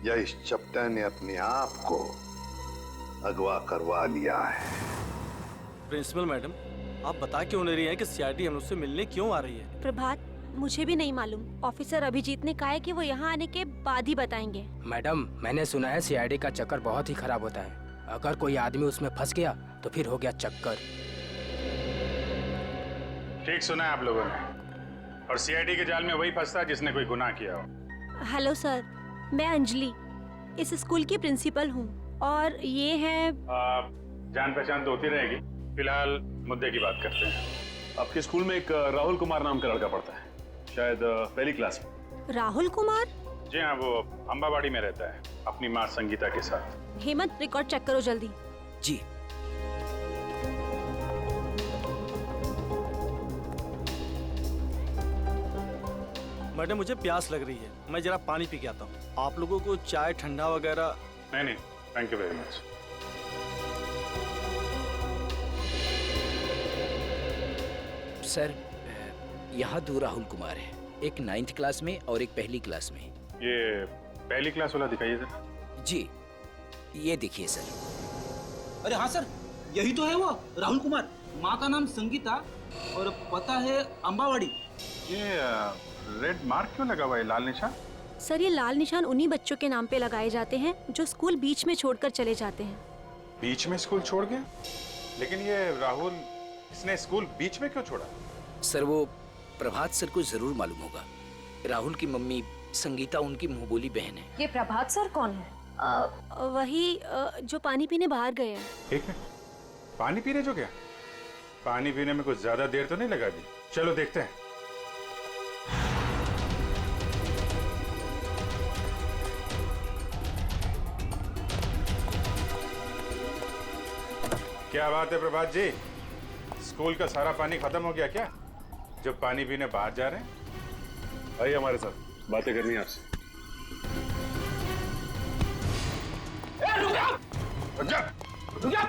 या इस चपटिया ने अपने आप को अगवा करवा लिया है। प्रिंसिपल मैडम, आप बता क्यों नहीं रही हैं कि सीआईडी हम उससे मिलने क्यों आ रही है? प्रभात, मुझे भी नहीं मालूम। ऑफिसर अभिजीत ने कहा है कि वो यहाँ आने के बाद ही बताएंगे। मैडम, मैंने सुना है सीआईडी का चक्कर बहुत ही खराब होता है। अगर कोई आदमी उसमें फंस गया तो फिर हो गया चक्कर। ठीक सुना है आप लोगों ने, और सीआईडी के जाल में वही फंसता है जिसने कोई गुनाह किया हो। हेलो सर, मैं अंजलि इस स्कूल की प्रिंसिपल हूँ, और ये है जान पहचान तो होती रहेगी, फिलहाल मुद्दे की बात करते हैं। आपके स्कूल में एक राहुल कुमार नाम का लड़का पढ़ता है, शायद पहली क्लास में। राहुल कुमार? जी हाँ, वो अंबावाड़ी में रहता है अपनी माँ संगीता के साथ। हेमंत, रिकॉर्ड चेक करो जल्दी। जी। मैडम, मुझे प्यास लग रही है, मैं जरा पानी पी के आता हूँ। आप लोगों को चाय ठंडा वगैरह? नहीं, thank you very much. Sir, यहाँ दो राहुल कुमार है, एक 9th क्लास में और एक पहली क्लास में। ये पहली क्लास वाला दिखाइए सर। जी, ये देखिए सर। अरे हाँ सर, यही तो है वो राहुल कुमार। माँ का नाम संगीता और पता है अंबावाड़ी। ये रेड मार्क क्यों लगा हुआ है, लाल निशान? सर, ये लाल निशान उन्हीं बच्चों के नाम पे लगाए जाते हैं जो स्कूल बीच में छोड़कर चले जाते हैं। बीच में स्कूल छोड़ गया? लेकिन ये राहुल, इसने स्कूल बीच में क्यों छोड़ा? सर, वो प्रभात सर को जरूर मालूम होगा। राहुल की मम्मी संगीता उनकी मुंहबोली बहन है। ये प्रभात सर कौन है? वही जो पानी पीने बाहर गए हैं। एक मिनट, पानी पीने जो गया? पानी पीने में कुछ ज्यादा देर तो नहीं लगा दी? चलो देखते हैं। क्या बात है प्रभात जी, स्कूल का सारा पानी खत्म हो गया क्या, जो पानी पीने बाहर जा रहे हैं? आइए हमारे साथ, बातें करनी है आपसे। रुक जा, रुक जा, रुक जा,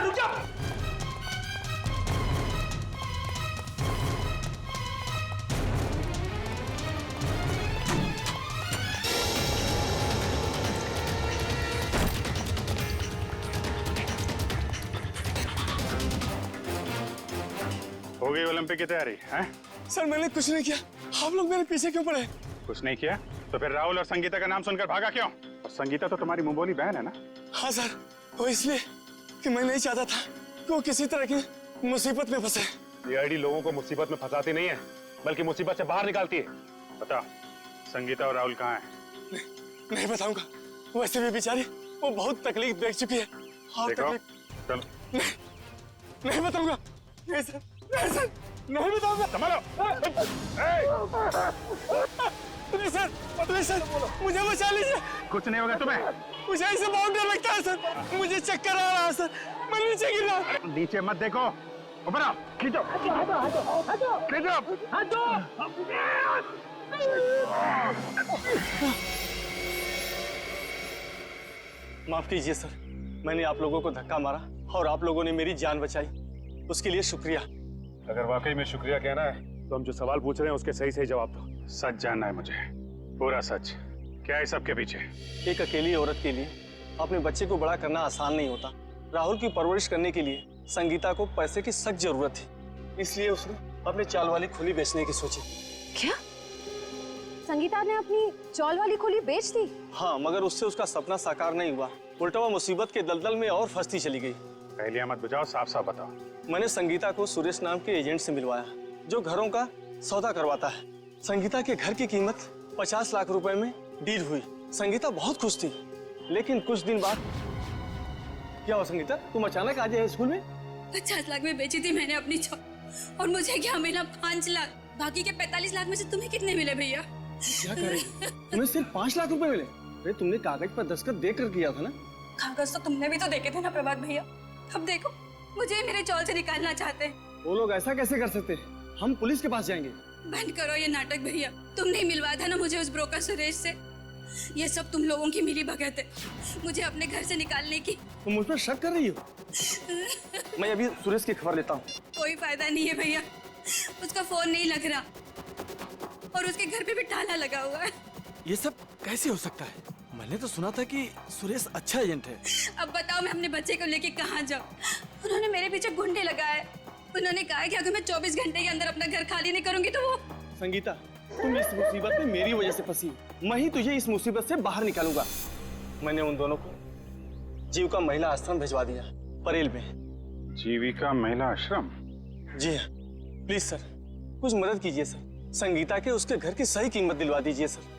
रुक जा। हो गई ओलंपिक की तैयारी हैं? सर मैंने कुछ नहीं किया, आप लोग मेरे पीछे क्यों पड़े? कुछ नहीं किया तो फिर राहुल और संगीता का नाम सुनकर भागा क्यों? और संगीता तो तुम्हारी मुंह बोली बहन है ना? हाँ सर, वो इसलिए कि मैं नहीं चाहता था कि वो किसी तरह की मुसीबत में फंसे। ये आईडी लोगों को मुसीबत में फंसाती नहीं है, बल्कि मुसीबत से बाहर निकालती है। बता, संगीता और राहुल कहाँ हैं? नहीं बताऊंगा, वैसे भी बेचारी वो बहुत तकलीफ देख चुकी है। हाँ चलो। नहीं बताऊंगा, नहीं सर, नहीं सर, नहीं बताऊंगा। संभालो। नहीं सर, प्लीज सर, मुझे बचा लीजिए। कुछ नहीं होगा तुम्हें। मुझे इससे बहुत डर लगता है सर, मुझे चक्कर आ रहा है सर, मैं नीचे गिर रहा हूँ। नीचे मत देखो, ऊपर आओ, खींचो, खींचो। माफ कीजिए सर, मैंने आप लोगों को धक्का मारा और आप लोगों ने मेरी जान बचाई, उसके लिए शुक्रिया। अगर वाकई में शुक्रिया कहना है तो हम जो सवाल पूछ रहे हैं उसके सही सही जवाब दो। सच जानना है मुझे, पूरा सच। क्या है सबके पीछे? एक अकेली औरत के लिए अपने बच्चे को बड़ा करना आसान नहीं होता। राहुल की परवरिश करने के लिए संगीता को पैसे की सख्त जरूरत थी, इसलिए उसने अपने चाल वाली खुली बेचने की सोची। क्या? संगीता ने अपनी चौल वाली खुली बेच दी? हाँ, मगर उससे उसका सपना साकार नहीं हुआ, उल्टा वो मुसीबत के दलदल में और फंसती चली गई। पहलियां मत बुझाओ, साफ साफ बताओ। मैंने संगीता को सुरेश नाम के एजेंट से मिलवाया, जो घरों का सौदा करवाता है। संगीता के घर की कीमत 50 लाख रुपए में डील हुई। संगीता बहुत खुश थी, लेकिन कुछ दिन बाद क्या हुआ? संगीता, तुम अचानक आ जाए स्कूल में? 50 लाख में बेची थी मैंने अपनी चौल, और मुझे क्या मिला? 5 लाख। बाकी के 45 लाख में से तुम्हें कितने मिले भैया? क्या करेगी? तुम्हें सिर्फ 5 लाख रुपए मिले? अरे तुमने कागज पर दस्तखत देकर किया था ना? कागज तो तुमने भी तो देखे थे ना प्रभात भैया। अब देखो, मुझे मेरे चौल से निकालना चाहते हैं। वो लोग ऐसा कैसे कर सकते हैं? हम पुलिस के पास जाएंगे। बंद करो ये नाटक भैया, तुमने ही मिलवाया था ना मुझे उस ब्रोकर सुरेश से। ये सब तुम लोगों की मिली भगत है, मुझे अपने घर से निकालने की। तुम मुझ पर शक कर रही हो? मैं अभी सुरेश की खबर लेता हूँ। कोई फायदा नहीं है भैया, उसका फोन नहीं लग रहा और उसके घर पे भी ताला लगा हुआ है। ये सब कैसे हो सकता है? मैंने तो सुना था कि सुरेश अच्छा एजेंट है। अब बताओ मैं अपने बच्चे को लेके कहाँ जाऊँ? उन्होंने मेरे पीछे गुंडे लगाए। उन्होंने कहा कि अगर मैं 24 घंटे के अंदर अपना घर खाली नहीं करूंगी तो वो। संगीता, तुम इस मुसीबत में मेरी वजह से फंसी, मैं ही तुझे इस मुसीबत से बाहर निकालूंगा। मैंने उन दोनों को जीविका महिला आश्रम भिजवा दिया, परेल में। जीविका महिला आश्रम? जी हाँ, प्लीज सर, कुछ मदद कीजिए सर। संगीता के उसके घर की सही कीमत दिलवा दीजिए सर।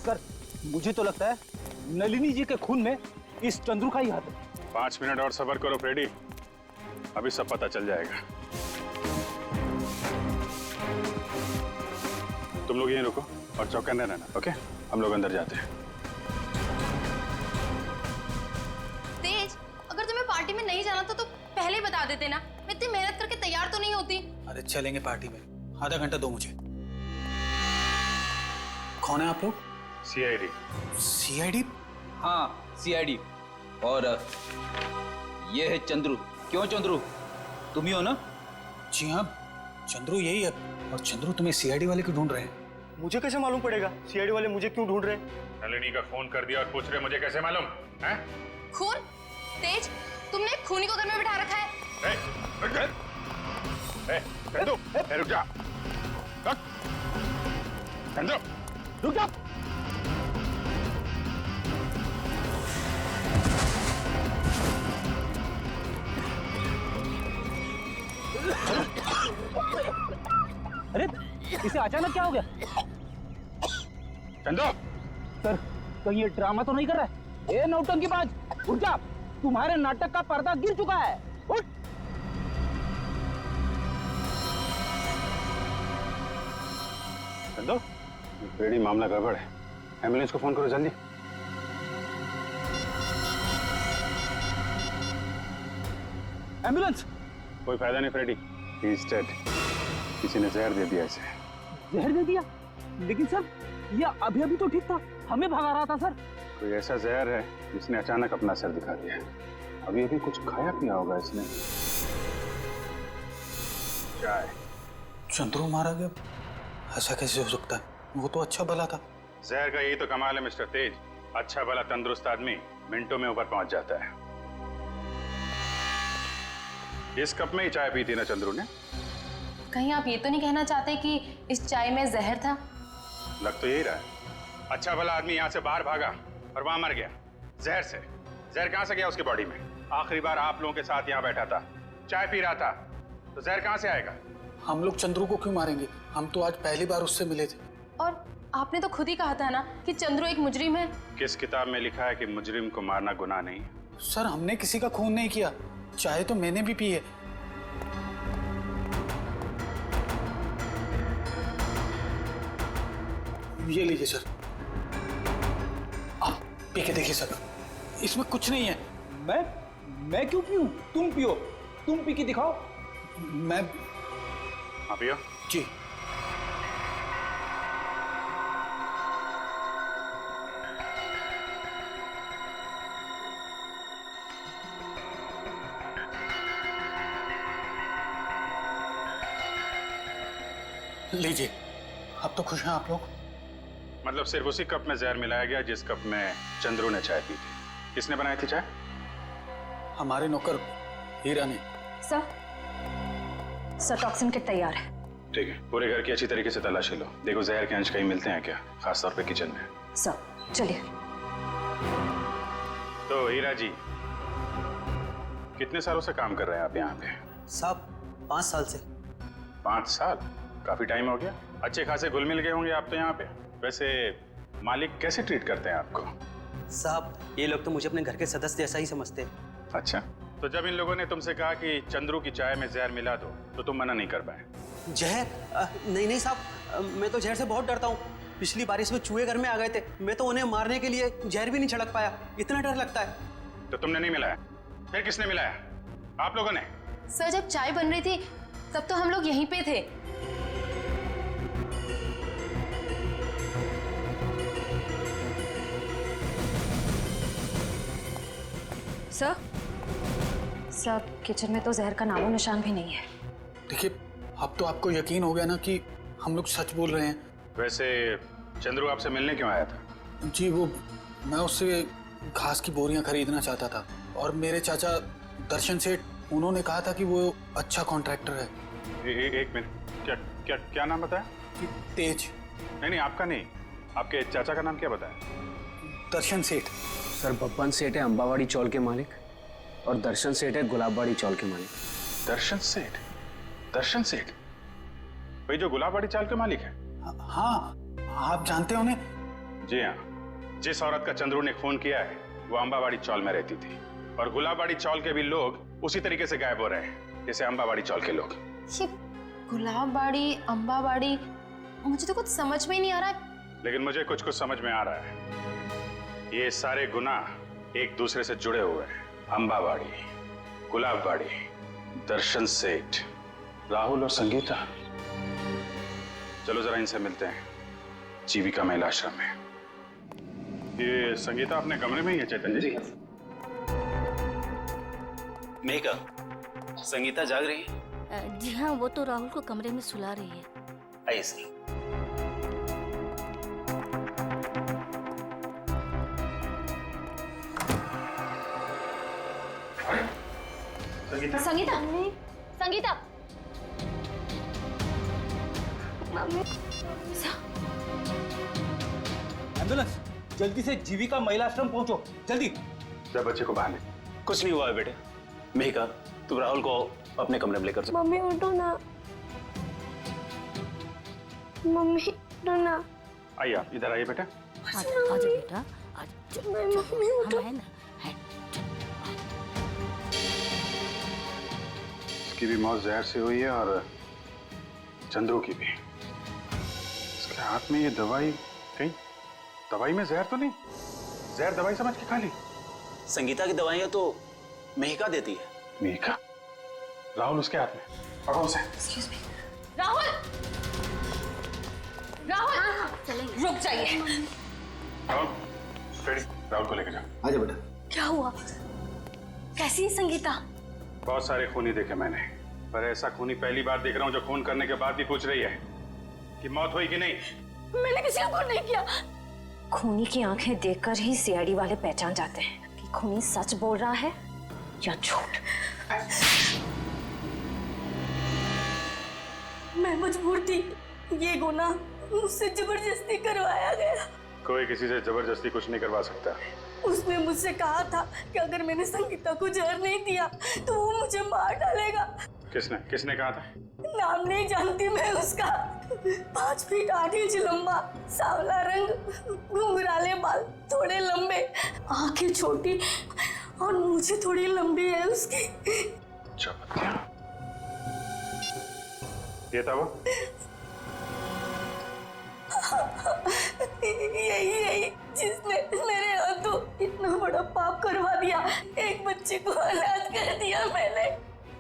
सर, मुझे तो लगता है नलिनी जी के खून में इस चंद्रू का ही हाथ है। 5 मिनट और सब्र करो फ्रेडी, अभी सब पता चल जाएगा। तुम लोग यहीं रुको और चौकन्ने रहना, ओके? हम लोग अंदर जाते हैं। तेज, अगर तुम्हें पार्टी में नहीं जाना था तो पहले ही बता देते ना, मैं इतनी मेहनत करके तैयार तो नहीं होती। अरे चलेंगे पार्टी में, आधा घंटा दो मुझे। कौन है आप लोग? सीआईडी। सीआईडी? हाँ, सीआईडी। और ये है चंद्रू। क्यों चंद्रू, तुम ही हो ना? जी हाँ, चंद्रू यही है। और चंद्रू तुम्हें सीआईडी वाले क्यों ढूंढ रहे हैं? मुझे कैसे मालूम पड़ेगा सीआईडी वाले मुझे क्यों ढूंढ रहे हैं? नलिनी का फोन कर दिया और पूछ रहे मुझे कैसे मालूम है? खून? तेज, तुमने खूनी को घर में बिठा रखा है। रुक जा, रुक जा। अरे इसे अचानक क्या हो गया? चंदो! सर, कहीं ये ड्रामा तो नहीं कर रहा है? ए नौटंकीबाज, उठ जा, तुम्हारे नाटक का पर्दा गिर चुका है। उठ। फ्रेडी, मामला गड़बड़ है। एम्बुलेंस को फोन करो जल्दी। एम्बुलेंस। कोई फायदा नहीं फ्रेडी, ही इज डेड। किसी ने जहर दे दिया इसे। जहर दे दिया? लेकिन सर ये अभी अभी तो ठीक था, हमें भगा रहा था सर। कोई ऐसा जहर है जिसने अचानक अपना असर दिखा दिया। अभी अभी कुछ खाया पिया होगा इसने। चाय। चंद्रू मारा गया? ऐसा कैसे हो सकता है? वो तो अच्छा भला था। जहर का यही तो कमाल है मिस्टर तेज। अच्छा भला तंदुरुस्त आदमी मिनटों में ऊपर पहुंच जाता है। इस कप में ही चाय पी थी ना चंद्रू ने? कहीं आप ये तो नहीं कहना चाहते कि इस चाय में जहर था? लग तो यही रहा है। अच्छा भला आदमी यहाँ से बाहर भागा और वहां मर गया जहर से। जहर कहां से गया उसकी बॉडी में? आखिरी बार आप लोगों के साथ यहाँ बैठा था, चाय पी रहा था, तो जहर कहां से आएगा? हम लोग चंद्रू को क्यों मारेंगे? हम तो आज पहली बार उससे मिले थे। और आपने तो खुद ही कहा था ना कि चंद्रू एक मुजरिम है। किस किताब में लिखा है कि मुजरिम को मारना गुनाह नहीं है? सर हमने किसी का खून नहीं किया, चाय तो मैंने भी पी है। ये लीजिए सर, आप पी के देखिए सर, इसमें कुछ नहीं है। मैं क्यों पीऊं? तुम पियो, तुम पी के दिखाओ। मैं हाँ पियो जी। लीजिए, अब तो खुश हैं आप लोग? मतलब सिर्फ उसी कप में जहर मिलाया गया जिस कप में चंद्रू ने चाय पी थी। किसने बनाई थी चाय? हमारे नौकर हीरा ने। सर टॉक्सिन किट तैयार है। ठीक है, पूरे घर की अच्छी तरीके से तलाशी लो, देखो जहर के अंश कहीं मिलते हैं क्या, खासतौर पे किचन में। सर चलिए। तो हीरा जी, कितने सालों से काम कर रहे हैं आप यहाँ पे? साहब 5 साल से। 5 साल? काफी टाइम हो गया। अच्छे खासे घुल मिल गए होंगे आप तो यहाँ पे। वैसे मालिक कैसे ट्रीट करते हैं आपको? साहब ये लोग तो मुझे अपने घर के सदस्य जैसा ही समझते हैं। अच्छा, तो जब इन लोगों ने तुमसे कहा कि चंद्रू की चाय में जहर मिला दो, तो तुम मना नहीं कर पाए? जहर? नहीं साहब, मैं तो जहर से बहुत डरता हूँ। पिछली बारिश में चूहे घर में आ गए थे, मैं तो उन्हें मारने के लिए जहर भी नहीं छिड़क पाया, इतना डर लगता है। तो तुमने नहीं मिलाया? फिर किसने मिलाया? आप लोगों ने? सर जब चाय बन रही थी तब तो हम लोग यहीं पे थे। सर किचन में तो जहर का नामो निशान भी नहीं है। देखिए, अब तो आपको यकीन हो गया ना कि हम लोग सच बोल रहे हैं। वैसे चंद्रू आपसे मिलने क्यों आया था? जी वो मैं उससे घास की बोरियां खरीदना चाहता था, और मेरे चाचा दर्शन सेठ, उन्होंने कहा था कि वो अच्छा कॉन्ट्रैक्टर है। एक मिनट, क्या क्या क्या नाम बताया? तेज। नहीं, आपका नहीं, आपके चाचा का नाम क्या बताया? दर्शन सेठ। सर बब्बन सेठ है अंबावाड़ी चौल के मालिक, और दर्शन सेठ है गुलाबबाड़ी चौल के मालिक। दर्शन सेठ? दर्शन सेठ भाई जो गुलाबबाड़ी चौल के मालिक है? हाँ, आप जानते हो उन्हें? जी हाँ, जिस औरत का चंद्रू ने खून किया है वो अंबावाड़ी चौल में रहती थी, और गुलाबबाड़ी चौल के भी लोग उसी तरीके से गायब हो रहे हैं जैसे अंबावाड़ी चौल के लोग। ये गुलाबबाड़ी, अंबावाड़ी, मुझे तो कुछ समझ में ही नहीं आ रहा है। लेकिन मुझे कुछ कुछ समझ में आ रहा है। ये सारे गुनाह एक दूसरे से जुड़े हुए हैं। अंबावाड़ी, गुलाबबाड़ी, दर्शन सेठ, राहुल और संगीता। चलो जरा इनसे मिलते हैं जीविका महिला आश्रम में। ये संगीता अपने कमरे में ही है चैतन्य जी? मेघा, संगीता जाग रही है? जी हाँ, वो तो राहुल को कमरे में सुला रही है। आइए सर। संगीता? संगीता, संगीता, एम्बुलेंस, जल्दी से जीविका महिला आश्रम पहुंचो, जल्दी। जब बच्चे को बाहर ले। कुछ नहीं हुआ है बेटे। मेघा, तुम राहुल को अपने कमरे में लेकर जाओ। मम्मी उठो ना, मम्मी उठो ना। आइए आप इधर आइए बेटा। आजा बेटा, मम्मी उठो। हम है ना, है। इसकी भी मौत जहर से हुई है और चंद्रू की भी। हाथ में ये दवाई, कहीं दवाई में जहर तो नहीं? जहर दवाई समझ के खा ली? संगीता की दवाइयां तो मेहिका देती है। मेहिका? राहुल उसके हाथ में, पकड़ो उसे। राहुल, राहुल, चलेंगे। रुक जाइए। राहुल, रेडी, राहुल को लेकर जाओ। आजा बेटा। क्या हुआ? कैसी है संगीता? बहुत सारे खूनी देखे मैंने, पर ऐसा खूनी पहली बार देख रहा हूँ जो खून करने के बाद भी पूछ रही है कि मौत हुई कि नहीं। मैंने किसी को खून नहीं किया। खूनी की आंखें देखकर ही सीआईडी वाले पहचान जाते हैं कि खूनी सच बोल रहा है या झूठ। मैं मजबूर थी, ये गुनाह मुझसे जबरदस्ती करवाया गया। कोई किसी से जबरदस्ती कुछ नहीं करवा सकता। उसने मुझसे कहा था कि अगर मैंने संगीता को जहर नहीं दिया तो वो मुझे मार डालेगा। किसने किसने कहा था? नाम नहीं जानती मैं उसका। 5 फीट 8 इंच लंबा, सांवला रंग, घुंघराले बाल, थोड़े लंबे, आंखें छोटी और मूंछें थोड़ी लंबी है उसकी। ये था वो? यही जिसने मेरे हाथों इतना बड़ा पाप करवा दिया। एक बच्चे को अनाथ कर दिया मैंने।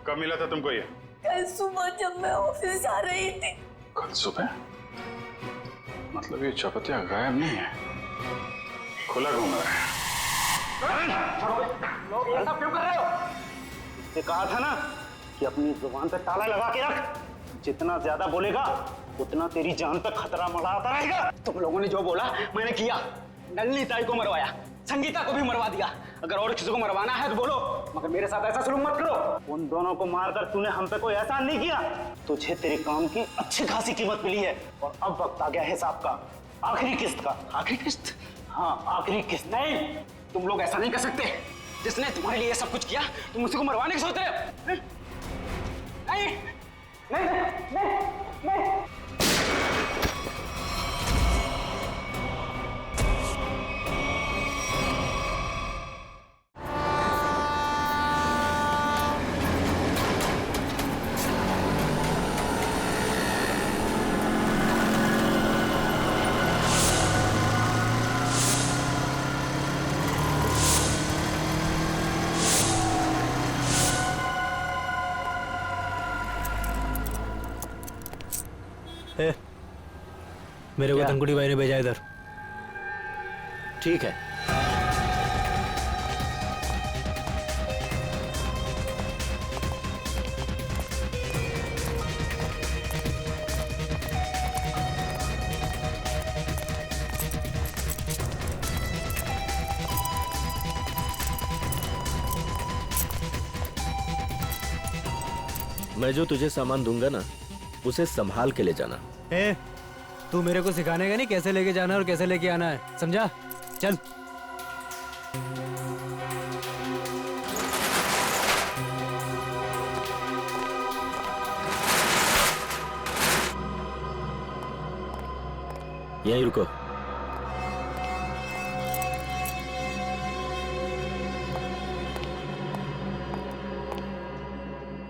कब मिला था तुमको ये? कल सुबह जब मैं ऑफिस जा रही थी। कल सुबह? मतलब ये चपतिया गायब नहीं है, खुला घूम रहा है। लोग ये सब क्यों कर रहे हो? ये कहा था ना कि अपनी जुबान पे ताला लगा के रख। जितना ज्यादा बोलेगा उतना तेरी जान पे खतरा मंडराता रहेगा। तुम लोगों ने जो बोला मैंने किया। नलिनी ताई को मरवाया, संगीता को भी मरवा दिया। अगर और किसी को मरवाना है तो बोलो, मगर मेरे साथ ऐसा सलूक मत करो। उन दोनों को मारकर तूने हम पे कोई एहसान नहीं किया। तुझे तेरे काम की अच्छी खासी कीमत मिली है और अब वक्त आ गया हिसाब का, आखिरी किस्त का। आखिरी किस्त? हाँ, आखिरी किस्त। नहीं, तुम लोग ऐसा नहीं कर सकते। जिसने तुम्हारे लिए सब कुछ किया तुम उसी को मरवाने की सोच रहे हो? नहीं नहीं नहीं नहीं। मेरे को धनकुड़ी भाई ने भेजा इधर। ठीक है। मैं जो तुझे सामान दूंगा ना, उसे संभाल के ले जाना। तू मेरे को सिखाने का नहीं कैसे लेके जाना और कैसे लेके आना है, समझा? चल। यहीं रुको।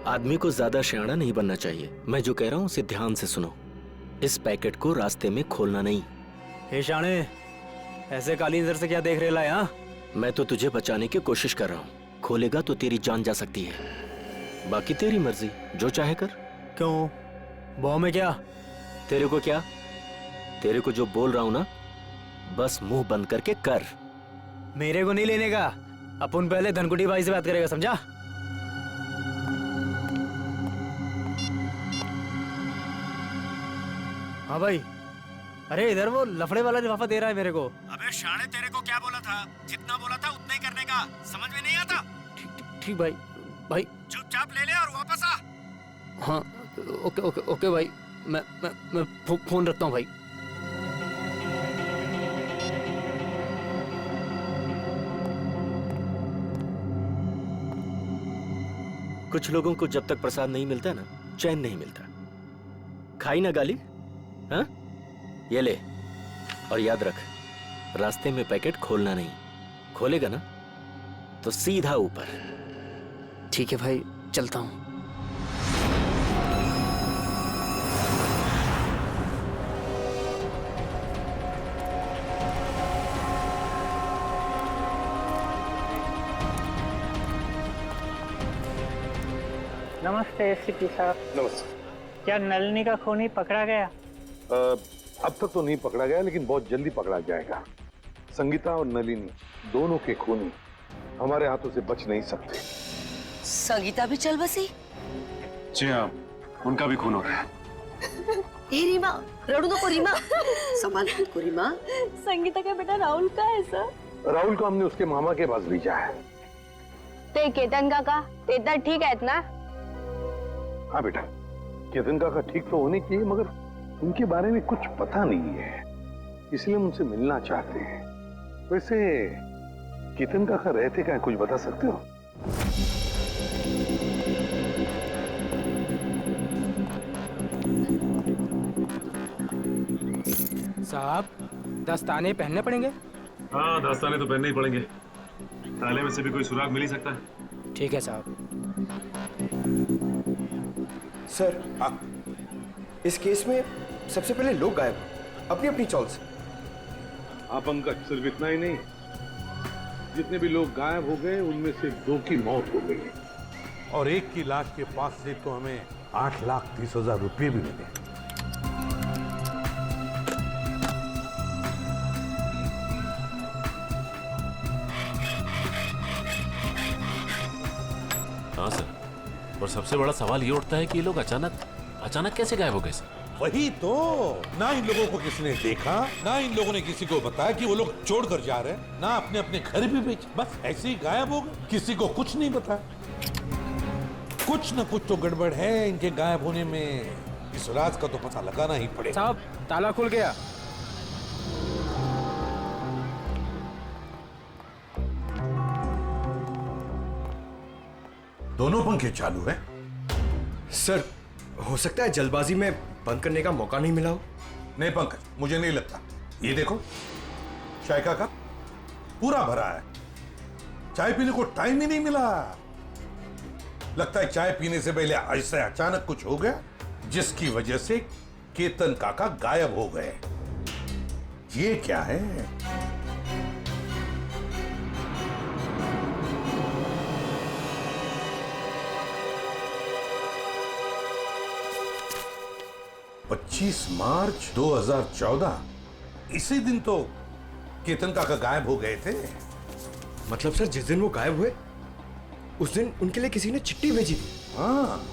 आदमी को ज्यादा शयाना नहीं बनना चाहिए। मैं जो कह रहा हूं उसे ध्यान से सुनो। इस पैकेट को रास्ते में खोलना नहीं। हे शाणे, ऐसे काली नजर से क्या देख रहे ला? यहाँ मैं तो तुझे बचाने की कोशिश कर रहा हूँ। खोलेगा तो तेरी जान जा सकती है। बाकी तेरी मर्जी, जो चाहे कर। क्यों? बॉ में क्या? तेरे को क्या? तेरे को जो बोल रहा हूँ ना, बस मुंह बंद करके कर। मेरे को नहीं लेने का। अपन पहले धनकुटी भाई से बात करेगा, समझा? हाँ भाई। अरे इधर वो लफड़े वाला लिफाफा दे रहा है मेरे को। अबे शाणे, तेरे को क्या बोला था? जितना बोला था उतना ही करने का। समझ में नहीं आता? ठीक भाई। भाई चुपचाप ले ले और वापस आ। हाँ, ओके ओके ओके भाई। मैं फोन रखता हूँ भाई। कुछ लोगों को जब तक प्रसाद नहीं मिलता ना, चैन नहीं मिलता। खाई ना गाली? हाँ? ये ले और याद रख, रास्ते में पैकेट खोलना नहीं। खोलेगा ना तो सीधा ऊपर। ठीक है भाई, चलता हूँ। नमस्ते एसीपी साहब। नमस्ते। क्या नलिनी का खूनी पकड़ा गया? अब तक तो नहीं पकड़ा गया, लेकिन बहुत जल्दी पकड़ा जाएगा। संगीता और नलिनी दोनों के खूनी हमारे हाथों से बच नहीं सकते। संगीता भी चल बसी? जी हाँ, उनका भी खून हो गया। रीमा, रड़ू नको रीमा, संभाल खुद को रीमा। संगीता का बेटा राहुल का है सर? राहुल को हमने उसके मामा के पास भेजा है। ते केतन काका, केतन ठीक है ना? हाँ बेटा, केतन काका ठीक तो होने चाहिए, मगर उनके बारे में कुछ पता नहीं है, इसलिए हम उनसे मिलना चाहते हैं। वैसे केतन काका रहते क्या, कुछ बता सकते हो? साहब, दस्ताने पहनने पड़ेंगे? हाँ, दस्ताने तो पहनने ही पड़ेंगे। ताले में से भी कोई सुराग मिल ही सकता है। ठीक है साहब। सर, इस केस में सबसे पहले लोग गायब अपनी अपनी चॉल से। हाँ पंकज, सिर्फ इतना ही नहीं, जितने भी लोग गायब हो गए उनमें से 2 की मौत हो गई और एक की लाश के पास से तो हमें 8,30,000 रुपये भी मिले। हाँ सर, और सबसे बड़ा सवाल ये उठता है कि ये लोग अचानक कैसे गायब हो गए सर? वही तो, ना इन लोगों को किसी ने देखा, ना इन लोगों ने किसी को बताया कि वो लोग छोड़कर जा रहे हैं, ना अपने अपने घर भी बेचे, बस ऐसे ही गायब हो गए, किसी को कुछ नहीं बताया। कुछ न कुछ तो गड़बड़ है इनके गायब होने में, इस राज का तो पता लगाना ही पड़ेगा। साहब, ताला खुल गया। दोनों पंखे चालू हैं? सर, हो सकता है जल्दबाजी में बंद करने का मौका नहीं मिला हो। नहीं पंकज, मुझे नहीं लगता। ये देखो, चाय का कप पूरा भरा है, चाय पीने को टाइम ही नहीं मिला। लगता है चाय पीने से पहले ऐसे अचानक कुछ हो गया, जिसकी वजह से केतन काका गायब हो गए। ये क्या है? मार्च 2014, इसी दिन तो केतन काका गायब हो गए थे। मतलब सर, जिस दिन वो गायब हुए उस दिन उनके लिए किसी ने चिट्ठी भेजी थी। हाँ,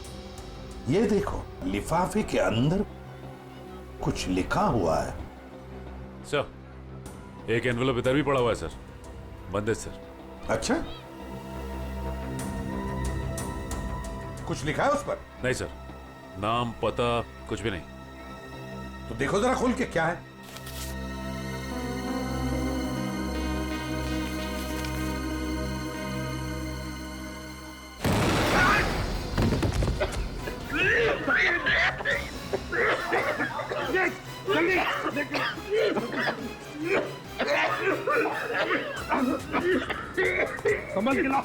ये देखो, लिफाफे के अंदर कुछ लिखा हुआ है। सर, एक एनवेलप इधर भी पड़ा हुआ है सर, बंदे सर। अच्छा, कुछ लिखा है उस पर? नहीं सर, नाम पता कुछ भी नहीं। तो देखो जरा खोल के क्या है। संभल के लाओ।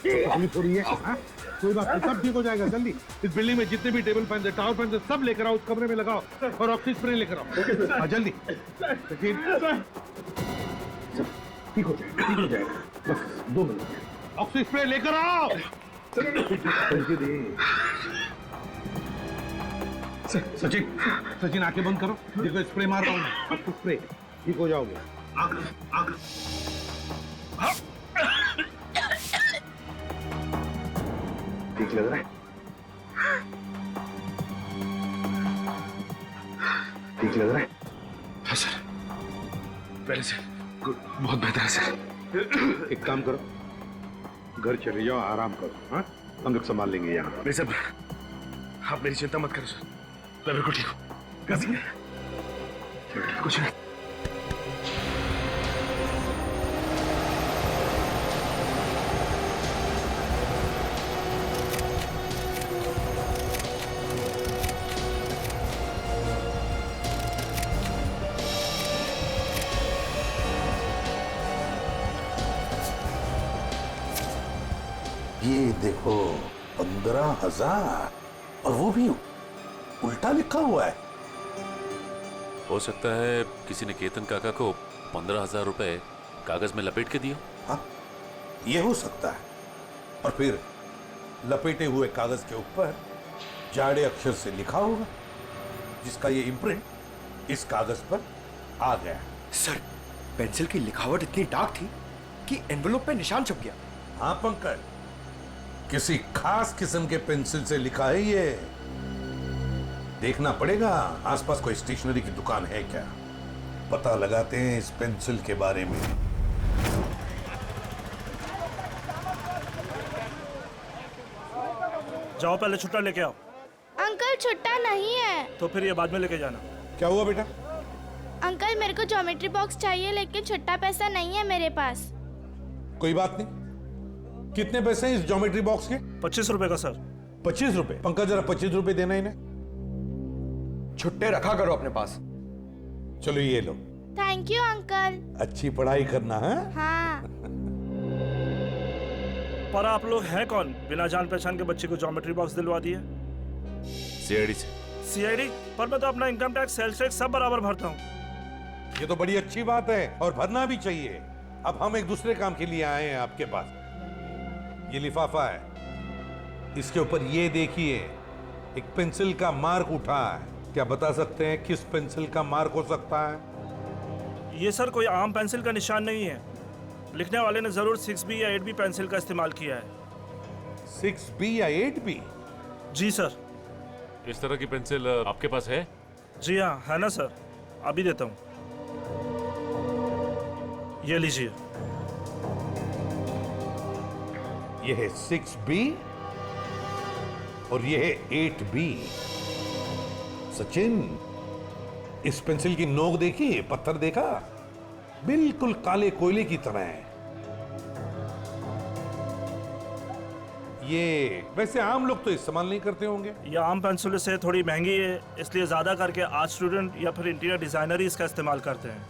तकलीफ हो रही है? हाँ? कोई बात नहीं, सब ठीक हो जाएगा जल्दी। इस बिल्डिंग में जितने भी टेबल फैन है, टावर फैन है, सब लेकर आओ, उस कमरे में लगाओ और ऑक्सीजन स्प्रे लेकर आओ। हाँ, जल्दी। ठीक हो जाएगा, ठीक हो जाएगा, बस 2 मिनट। ऑक्सीजन स्प्रे लेकर आओ। सचिन आंखें बंद करो, देखो स्प्रे मार रहा हूँ मैं, आपको स्प्रे, ठीक हो जाओगे। ठीक लग रहा है? ठीक लग रहा है? हाँ सर, पहले से बहुत बेहतर है सर। एक काम करो, घर चले जाओ, आराम करो। हाँ, हम लोग संभाल लेंगे यहाँ। नहीं सर, आप मेरी चिंता मत करो सर, मैं बिल्कुल ठीक हूँ। कुछ नहीं। ये देखो, 15,000, और वो भी उल्टा लिखा हुआ है। हो सकता है किसी ने केतन काका को 15,000 रुपए कागज में लपेट के दिया। हाँ, ये हो सकता है। और फिर लपेटे हुए कागज के ऊपर जाड़े अक्षर से लिखा होगा, जिसका ये इम्प्रिंट इस कागज पर आ गया। सर, पेंसिल की लिखावट इतनी डार्क थी कि एनवेलप पे निशान छप गया। हाँ पंकज, किसी खास किस्म के पेंसिल से लिखा है ये। देखना पड़ेगा आसपास कोई स्टेशनरी की दुकान है क्या, पता लगाते हैं इस पेंसिल के बारे में। जाओ पहले छुट्टा लेके आओ। अंकल छुट्टा नहीं है। तो फिर ये बाद में लेके जाना। क्या हुआ बेटा? अंकल मेरे को ज्योमेट्री बॉक्स चाहिए, लेकिन छुट्टा पैसा नहीं है मेरे पास। कोई बात नहीं। कितने पैसे हैं इस ज्योमेट्री बॉक्स के? 25 रुपए का सर। 25 रुपए? पंकज जरा 25 रुपए देना इन्हें। छुट्टे रखा करो अपने पास। चलो ये लो। Thank you uncle. अच्छी पढ़ाई करना है। हाँ। पर आप लोग हैं कौन, बिना जान पहचान के बच्चे को ज्योमेट्री बॉक्स दिलवा दिए? सीआईडी से। सीआईडी? पर मैं तो अपना इनकम टैक्स, सेल्स टैक्स सब बराबर भरता हूँ। ये तो बड़ी अच्छी बात है और भरना भी चाहिए। अब हम एक दूसरे काम के लिए आए हैं आपके पास। ये लिफाफा है, इसके ऊपर ये देखिए, एक पेंसिल का मार्क उठा है। क्या बता सकते हैं किस पेंसिल का मार्क हो सकता है? ये सर कोई आम पेंसिल का निशान नहीं है। लिखने वाले ने जरूर 6B या 8B पेंसिल का इस्तेमाल किया है। 6B या 8B? जी सर। इस तरह की पेंसिल आपके पास है? जी हाँ, है ना सर, अभी देता हूँ। ये लीजिए। ये है 6B और ये है 8B। सचिन, इस पेंसिल की नोक देखी, पत्थर देखा, बिल्कुल काले कोयले की तरह है। ये वैसे आम लोग तो इस्तेमाल नहीं करते होंगे। ये आम पेंसिल से थोड़ी महंगी है, इसलिए ज्यादा करके आर्ट स्टूडेंट या फिर इंटीरियर डिजाइनर ही इसका इस्तेमाल करते हैं।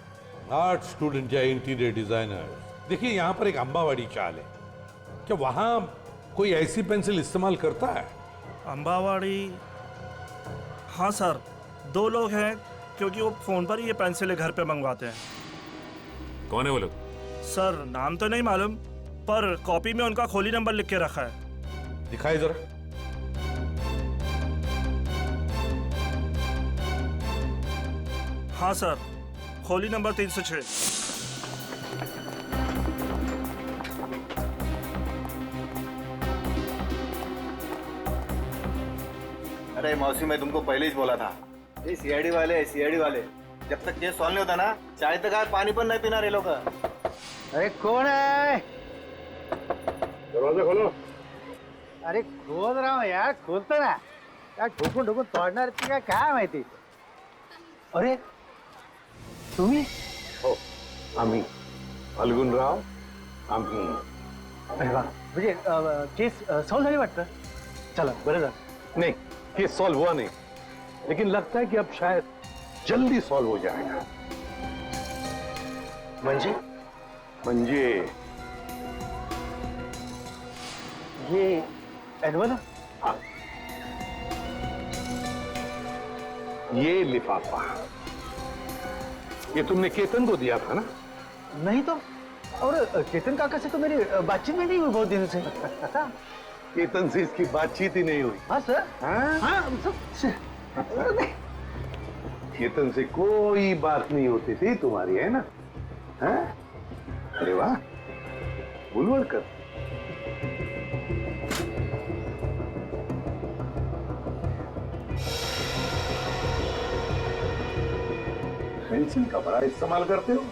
आर्ट स्टूडेंट या इंटीरियर डिजाइनर। देखिए यहाँ पर एक अंबावाड़ी चाल है, क्या वहां कोई ऐसी पेंसिल इस्तेमाल करता है? अंबावाड़ी? हाँ सर, 2 लोग हैं, क्योंकि वो फोन पर ही ये पेंसिलें घर पे मंगवाते हैं। कौन है वो लोग? सर नाम तो नहीं मालूम, पर कॉपी में उनका खोली नंबर लिख के रखा है। दिखाई जरा। हाँ सर, खोली नंबर 306। अरे मौसी, मैं तुमको पहले ही बोला था, ये सीआईडी वाले जब तक केस सॉल्व नहीं होता ना, चाय तक आए पानी पर नहीं पीना रे लोग। अरे कौन है? दरवाजा खोलो। अरे खोल रहा हूँ यार, खोलतो ना यार। ठोकून ठोकून तोडणार का काय माहिती। अरे तुम्ही? हो, आम्ही फाल्गुनराव। आम्ही। अरे वा, म्हणजे केस सॉल्व झाली वाटतं। चला बरं झालं। नहीं, केस सॉल्व हुआ नहीं, लेकिन लगता है कि अब शायद जल्दी सॉल्व हो जाएगा। म्हणजे ये एनवेलप? हाँ, ये लिफाफा ये तुमने केतन को दिया था ना? नहीं तो, और केतन काका से तो मेरी बातचीत में नहीं हुई बहुत दिनों से। केतन से इसकी बातचीत ही नहीं हुई। हाँ सर। हाँ केतन से कोई बात नहीं होती थी तुम्हारी, है ना? हाँ? अरे वाह, बुलवड़कर। पेंसिल का बड़ा इस्तेमाल करते हो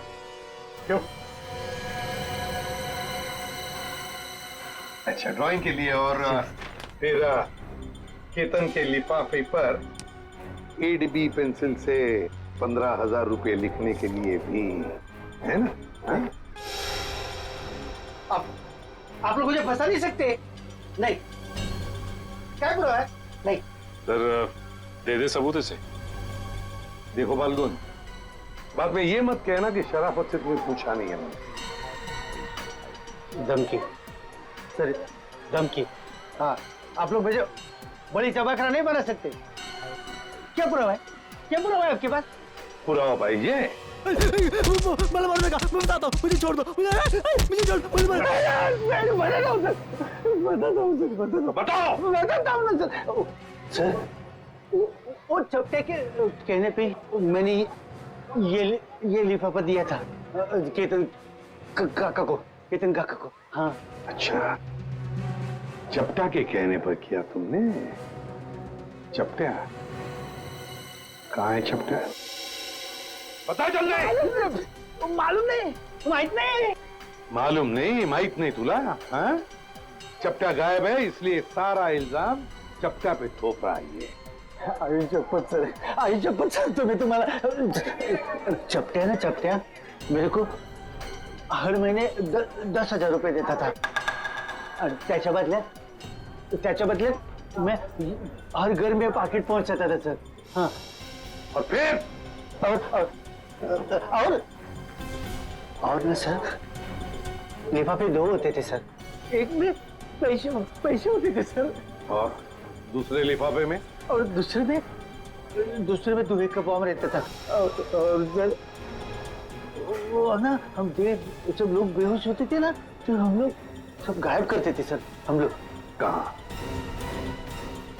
क्यों? अच्छा, ड्राइंग के लिए। और फिर केतन के लिफाफे पर 8B पेंसिल से 15,000 रुपए लिखने के लिए भी, है ना? हाँ? आप लोग मुझे फंसा नहीं सकते। नहीं, क्या बुरा है? नहीं सर, दे दे सबूत इसे। देखो फाल्गुन, बाद में ये मत कहना कि शराफत से तुम्हें पूछा नहीं है मैंने। धमकी सर, धमकी। हाँ, आप लोग मुझे बड़ी चबाखरा नहीं बना सकते। क्या पुरावा है? क्या पुरावा है आपके पास? पुरावा भाई ये मला मारू नका, मैं बताता हूँ, मुझे छोड़ दो, मुझे छोड़, मुझे बताओ सर। वो चपटे के कहने पे मैंने ये लिफाफा दिया था केतन काका को। हाँ। अच्छा, चपटा के कहने पर किया तुमने? चपटा कहाँ है? चपटा पता चल रहा मालूम नहीं, माहित नहीं तुला? हाँ? चपटा गायब है, इसलिए सारा इल्जाम चपटा पे थोप रहा है। आई चप्पत सर तुम्हें तुम्हारा चपटा मेरे को हर महीने 10,000 रुपए देता था। त्याच्या बदल्यात मैं हर घर में पाकिट पहुंचाता था सर। हाँ। और फिर और ना सर, लिफाफे 2 होते थे सर, एक में पैसे होते थे सर, और दूसरे लिफाफे में? और दूसरे में दुबे का बॉम्ब रहता था। और वो ना हम जब लोग बेहोश होते थे ना, तो हम लोग सब गायब करते थे सर। हम लोग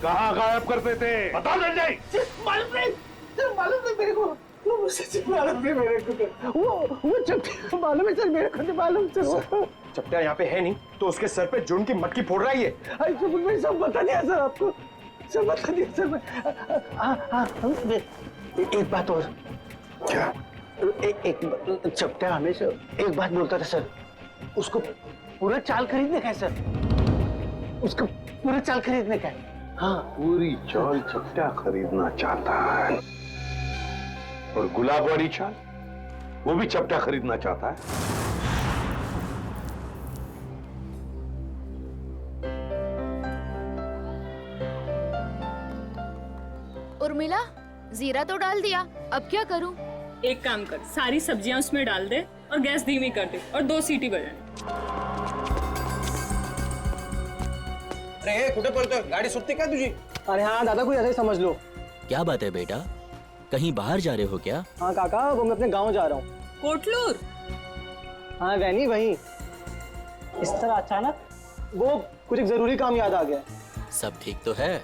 कहाँ गायब करते थे? बता संजय। मालूम नहीं मेरे को। वो सच मालूम नहीं मेरे को। वो चपटा मालूम है सर मेरे को, नहीं मालूम सर। चपटा यहाँ पे है नहीं तो उसके सर पे जुर्म की मटकी फोड़ रहा है ये। मैंने सब बता दिया सर आपको, सब बता दिया सर। हाँ, एक बात और। क्या? एक चपटा हमेशा एक बात बोलता था सर, उसको पूरा चाल खरीदने का है सर, उसको पूरा चाल खरीदने का है। हाँ, पूरी चाल चपटा खरीदना चाहता है, और गुलाबवाड़ी चाल वो भी चपटा खरीदना चाहता है। उर्मिला, जीरा तो डाल दिया, अब क्या करूं? एक काम कर, सारी सब्जियां उसमें डाल दे और गैस धीमी कर दे और 2 सीटी बजाए। अरे कुठे पळतोय? गाडी सुटते का तुझी? अरे हाँ दादा, कोई ऐसा ही समझ लो। क्या बात है बेटा, कहीं बाहर जा रहे हो क्या? हाँ काका, वो मैं अपने गांव जा रहा हूँ। कोटलूर? हाँ वैनी वही। इस तरह अचानक वो कुछ एक जरूरी काम याद आ गया। सब ठीक तो है?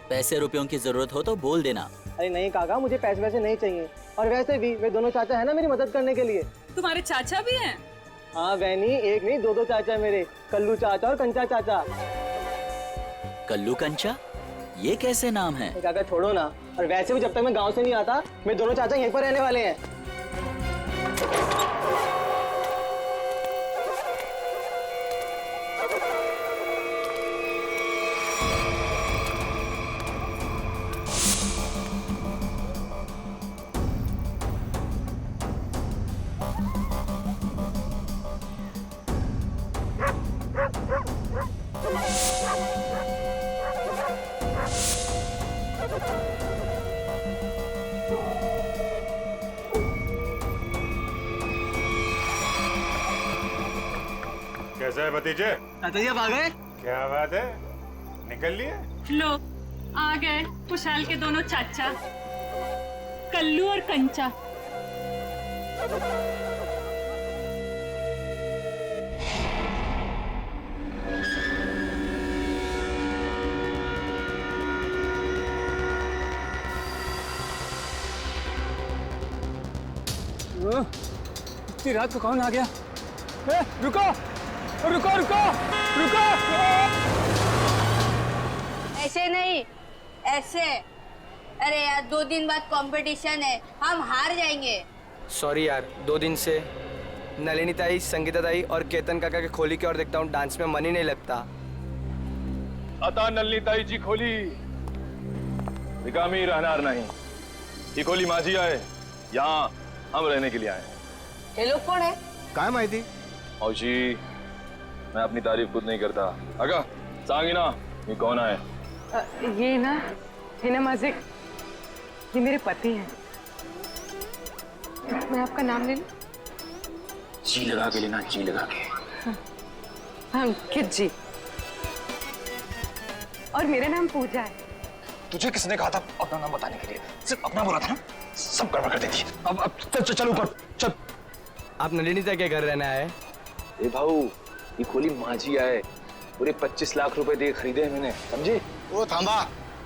पैसे रुपयों की जरूरत हो तो बोल देना। अरे नहीं काका, मुझे पैसे वैसे नहीं चाहिए, और वैसे भी वे दोनों चाचा है ना मेरी मदद करने के लिए। तुम्हारे चाचा भी हैं? हाँ वैनी, एक नहीं 2 चाचा है मेरे, कल्लू चाचा और कंचा चाचा। कल्लू कंचा, ये कैसे नाम है? काका छोड़ो ना, और वैसे भी जब तक मैं गांव से नहीं आता मेरे दोनों चाचा यहीं पर रहने वाले हैं। कैसा है भतीजे? चाचा जी आप आ गए? क्या बात है, निकल लिए? लो आ गए खुशहाल के दोनों चाचा, कल्लू और कंचा। इतनी रात को कौन आ गया? रुको रुको रुको रुको! ऐसे नहीं, ऐसे। अरे यार 2 दिन बाद कंपटीशन है, हम हार जाएंगे। सॉरी यार, 2 दिन से नलिनी ताई, संगीता ताई और केतन काका के खोली की ओर देखता हूँ, डांस में मन ही नहीं लगता। आता नलिनी ताई जी खोली रिकामी रहनार नहीं, ही खोली माझी आहे, यहाँ हम रहने के लिए आए। ये लोग कौन है? काय माहिती? औशी, मैं अपनी तारीफ खुद नहीं करता, अगा सांगी ना ये कौन है? ये ना माझे, ये मेरे पति हैं। मैं आपका नाम ले लूं? जी लगा के लेना, जी लगा के। हाँ, अंकित जी। और मेरा नाम पूजा है। तुझे किसने कहा था अपना नाम बताने के लिए? सिर्फ अपना बोला था ना, सब गड़बड़ कर देती। अब चल ऊपर चल। आप नलिनी ताई के घर रहने आए? ए भाऊ, ये खोली माझी है, पूरे 25 लाख रुपए दे खरीदे हैं मैंने, समझे? वो थांबा,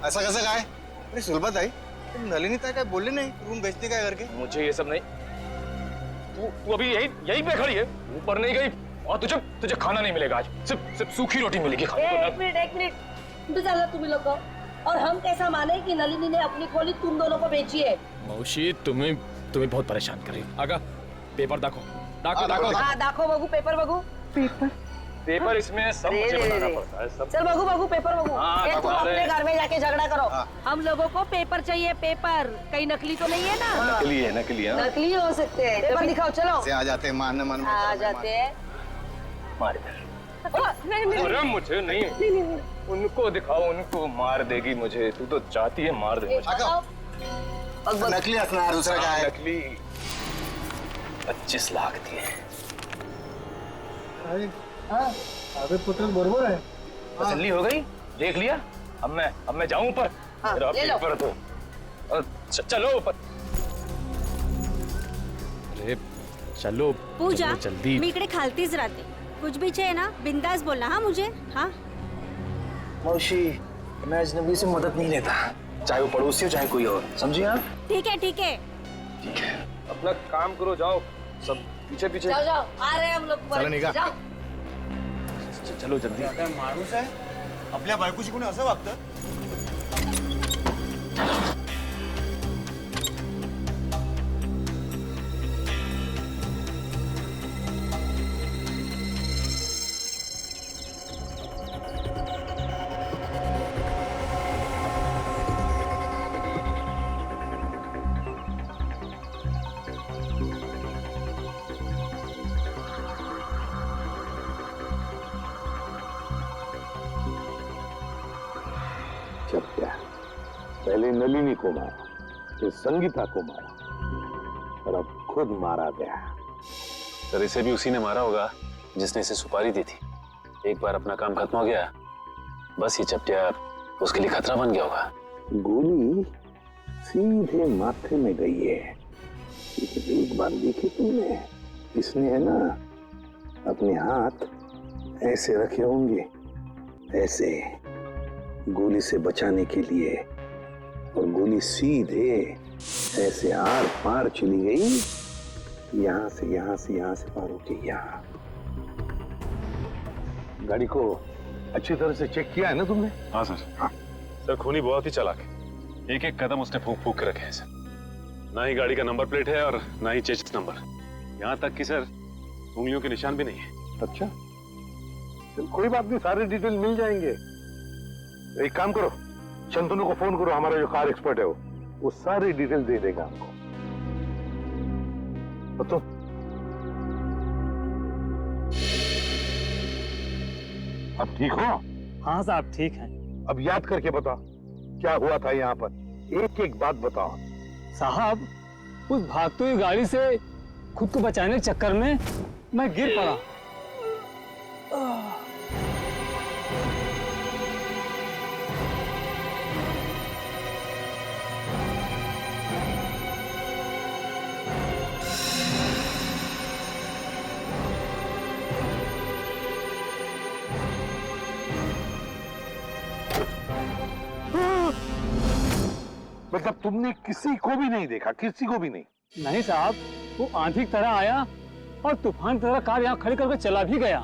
ऐसा कैसे कहा है? अरे सुलभत आई, तुम नलिनी ताई का बोले नहीं रूम बेचने का करके? मुझे ये सब नहीं। तू अभी यहीं पे खड़ी है, ऊपर नहीं गई, और तुझे खाना नहीं मिलेगा आज। सिर्फ सूखी रोटी मिलेगी खाने को। एक मिनट इंतजार लो तुम लोग को। और हम कैसा माने कि नलिनी ने अपनी खोली तुम दोनों को बेची है? मौसी तुम्हें बहुत परेशान कर रही है। आगा पेपर दाखो बगू, पेपर बगू। पेपर इसमें सब मुझे बताना पड़ता है सब। चल बगू पेपर बगू। तुम अपने घर में जाके झगड़ा करो। हम लोगों को पेपर चाहिए, पेपर। कहीं नकली तो नहीं है ना? नकली हो सकते हैं। पेपर दिखाओ, चलो। आ जाते हैं मारने मन में। आ जाते हैं। मार इधर। अरे मुझे नहीं, उनको दिखाओ, उनको मार देगी मुझे। तू तो चाहती है मार दे मुझे। नकली हंसना है, दूसरा क्या है? नकली 25 लाख दिए। अबे पुत्र बरोबर है। तसल्ली हो गई? देख लिया? अब मैं जाऊं ऊपर? मेरा पेपर तो चलो ऊपर। अरे चलो पूजा, जल्दी। मी इकडे खालतीच राहते. कुछ भी चाहिए ना बिंदास बोलना. हाँ मुझे. हाँ मौसी, मैं अजनबी से मदद नहीं लेता, चाहे वो पड़ोसी हो चाहे कोई और, समझी आप? ठीक है. ठीक है, अपना काम करो, जाओ सब पीछे जाओ। आ रहे हैं हम लोग। जाओ चलो जल्दी. माणूस आहे, आपल्या बायकोशी कोणी असं वागतं? पहले नलिनी को मारा, फिर संगीता को मारा, और अब खुद मारा गया। सर इसे भी उसी ने मारा होगा जिसने इसे सुपारी दी थी। एक बार अपना काम खत्म हो गया, बस ये चपटिया उसके लिए खतरा बन गया होगा। गोली सीधे माथे में गई है। एक बार देखी तुमने, इसने है ना अपने हाथ ऐसे रखे होंगे, ऐसे गोली से बचाने के लिए, और गोली सीधे ऐसे आर पार चली गई, यहां से पार होके यहाँ। गाड़ी को अच्छी तरह से चेक किया है ना तुमने? हाँ सर। सर खूनी बहुत ही चालाक है, एक कदम उसने फूक के रखे हैं सर। ना ही गाड़ी का नंबर प्लेट है और ना ही चेचिस नंबर, यहाँ तक कि सर उंगलियों के निशान भी नहीं है। अच्छा, चल कोई बात नहीं, सारे डिटेल मिल जाएंगे। एक काम करो, शंतनु को फोन करो, हमारा जो कार एक्सपर्ट है वो सारी डिटेल दे देगा हमको। तो अब ठीक हो? हाँ साहब ठीक है। अब याद करके बताओ क्या हुआ था यहाँ पर, एक एक बात बताओ। साहब, उस भागती हुई गाड़ी से खुद को बचाने के चक्कर में मैं गिर पड़ा। मतलब तुमने किसी को भी नहीं देखा? किसी को भी नहीं? नहीं साहब, वो आंधी की तरह आया और तूफान की तरह कार यहाँ खड़ी करके चला भी गया।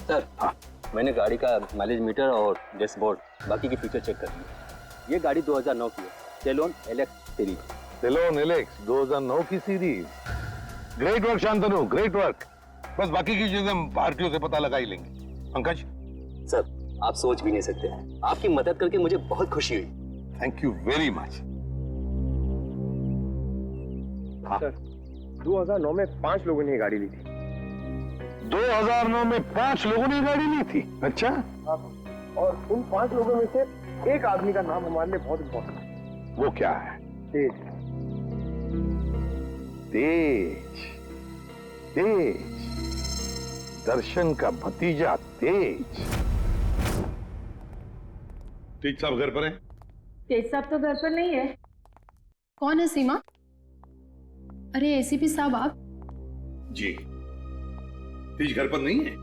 सर हाँ, मैंने गाड़ी का माइलेज मीटर और डैशबोर्ड बाकी की फीचर चेक कर लिए। ये गाड़ी 2009 की है, सेलोन एलेक्स सीरीज। सेलोन एलेक्स 2009 की series. Great work Shantanu, great work. बस बाकी की चीजें हम भारतीयों से पता लगा ही लेंगे। पंकज सर, आप सोच भी नहीं सकते, आपकी मदद करके मुझे बहुत खुशी हुई। Thank you very much. Sir 2009 में 5 लोगों ने गाड़ी ली थी। 2009 में 5 लोगों ने गाड़ी ली थी? अच्छा। और उन 5 लोगों में से एक आदमी का नाम हमारे लिए बहुत इम्पोर्टेंट है। वो क्या है? तेज। तेज, तेज। दर्शन का भतीजा तेज। तेज साहब घर पर हैं? तेज साहब तो घर पर नहीं है। कौन है सीमा? अरे एसीपी साहब आप? जी। तेज घर पर नहीं है?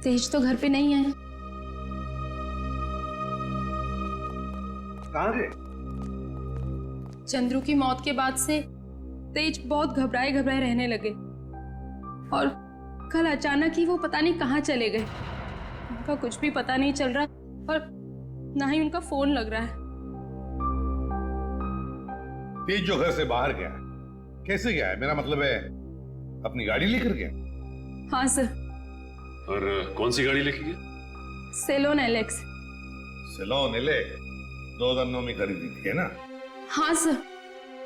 तेज तो घर पे नहीं है। कहाँ है? चंद्रू की मौत के बाद से तेज बहुत घबराए घबराए रहने लगे और कल अचानक ही वो पता नहीं कहाँ चले गए। उनका कुछ भी पता नहीं चल रहा और ना ही उनका फोन लग रहा है। तेज जो घर से बाहर गया कैसे गया है? मेरा मतलब है अपनी गाड़ी लेकर गया? हाँ सर। और कौन सी गाड़ी लेके गया? Salon Alex. सेलोन एलेक्स 2009 में खरीदी थी, है ना? हाँ सर,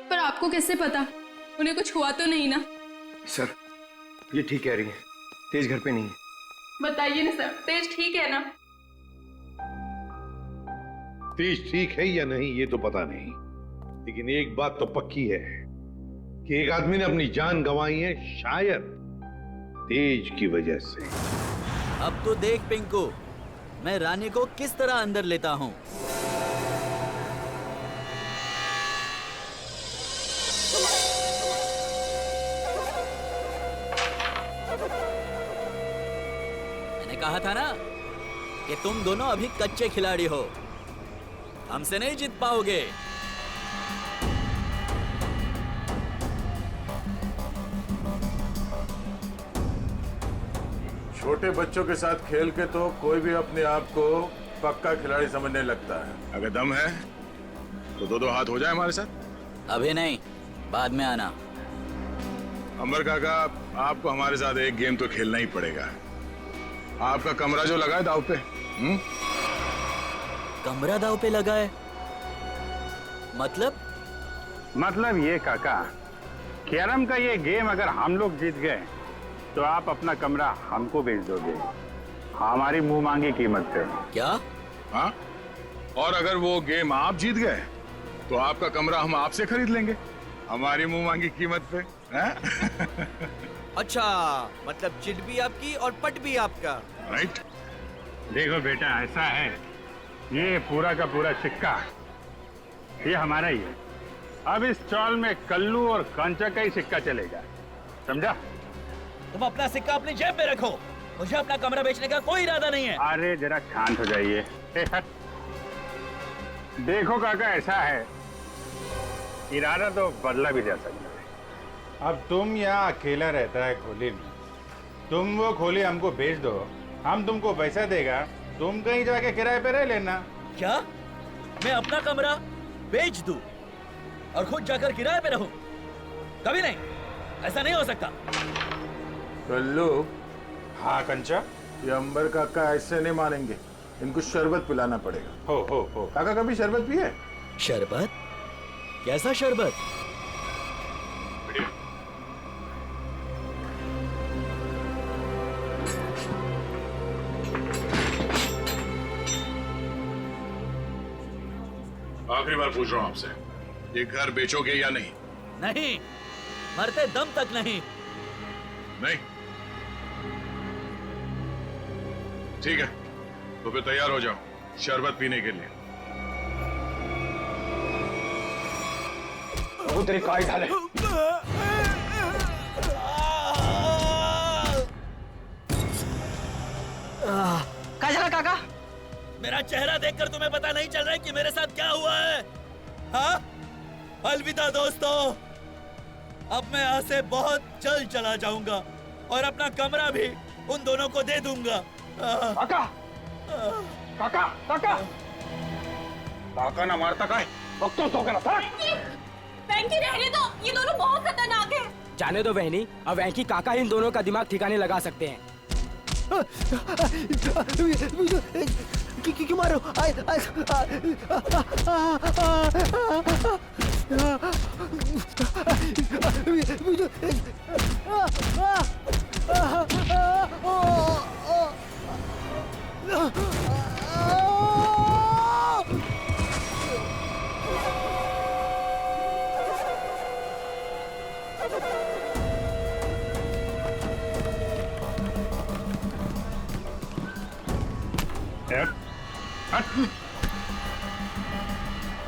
पर आपको कैसे पता? उन्हें कुछ हुआ तो नहीं ना? सर ये ठीक कह रही है, तेज घर पे नहीं है। बताइए ना सर, तेज ठीक है ना? तेज ठीक है या नहीं ये तो पता नहीं, लेकिन एक बात तो पक्की है कि एक आदमी ने अपनी जान गंवाई है, शायद तेज की वजह से। अब तो देख पिंकू, मैं रानी को किस तरह अंदर लेता हूँ। मैंने कहा था ना कि तुम दोनों अभी कच्चे खिलाड़ी हो, हमसे नहीं जीत पाओगे। छोटे बच्चों के साथ खेल के तो कोई भी अपने आप को पक्का खिलाड़ी समझने लगता है। अगर दम है तो दो हाथ हो जाए हमारे साथ। अभी नहीं, बाद में आना। अंबर काका, आपको हमारे साथ एक गेम तो खेलना ही पड़ेगा। आपका कमरा जो लगा है दाव पे। कमरा दाव पे लगा है? मतलब ये काका, कैरम का ये गेम अगर हम लोग जीत गए तो आप अपना कमरा हमको बेच दोगे, हमारी मुंह मांगी कीमत पे। क्या? हाँ, और अगर वो गेम आप जीत गए तो आपका कमरा हम आपसे खरीद लेंगे, हमारी मुंह मांगी कीमत पे। अच्छा, मतलब चिट भी आपकी और पट भी आपका। राइट। देखो बेटा, ऐसा है, ये पूरा का पूरा सिक्का ये हमारा ही है। अब इस चौल में कल्लू और कांचा का ही सिक्का चलेगा, समझा? तुम अपना सिक्का अपनी जेब में रखो, मुझे अपना कमरा बेचने का कोई इरादा नहीं है। अरे जरा शांत हो जाइए। देखो काका, ऐसा है, इरादा तो बदला भी जा सकता है। अब तुम यहाँ अकेला रहता है खोली में, तुम वो खोली हमको बेच दो, हम तुमको पैसा देगा, तुम कहीं जाके किराए पे रह लेना। क्या मैं अपना कमरा बेच दूं और खुद जाकर किराए पे रहूं? कभी नहीं, ऐसा नहीं हो सकता। कल्लू। हाँ कंचा, ये अंबर काका ऐसे नहीं मानेंगे, इनको शरबत पिलाना पड़ेगा। हो काका कभी शरबत पिए? शरबत? कैसा शरबत? आखिरी बार पूछ रहा हूँ आपसे, ये घर बेचोगे या नहीं? नहीं, मरते दम तक नहीं। नहीं? ठीक है, तो फिर तैयार हो जाओ शरबत पीने के लिए। वो तेरी काय ढाले। काजला काका, मेरा चेहरा देखकर तुम्हें पता नहीं चल रहा है कि मेरे साथ क्या हुआ है? हाँ? अलविदा दोस्तों, अब मैं यहाँ से बहुत जल्द चला जाऊंगा और अपना कमरा भी उन दोनों को दे दूंगा। काका, काका, काका, काका ना मारता का है, वक्त तो करा था। वेंकी रहने दो, ये दोनों बहुत खतरनाक हैं। जाने दो बहनी, अब वेंकी काका इन दोनों का दिमाग ठिकाने लगा सकते हैं। क्यों मारो?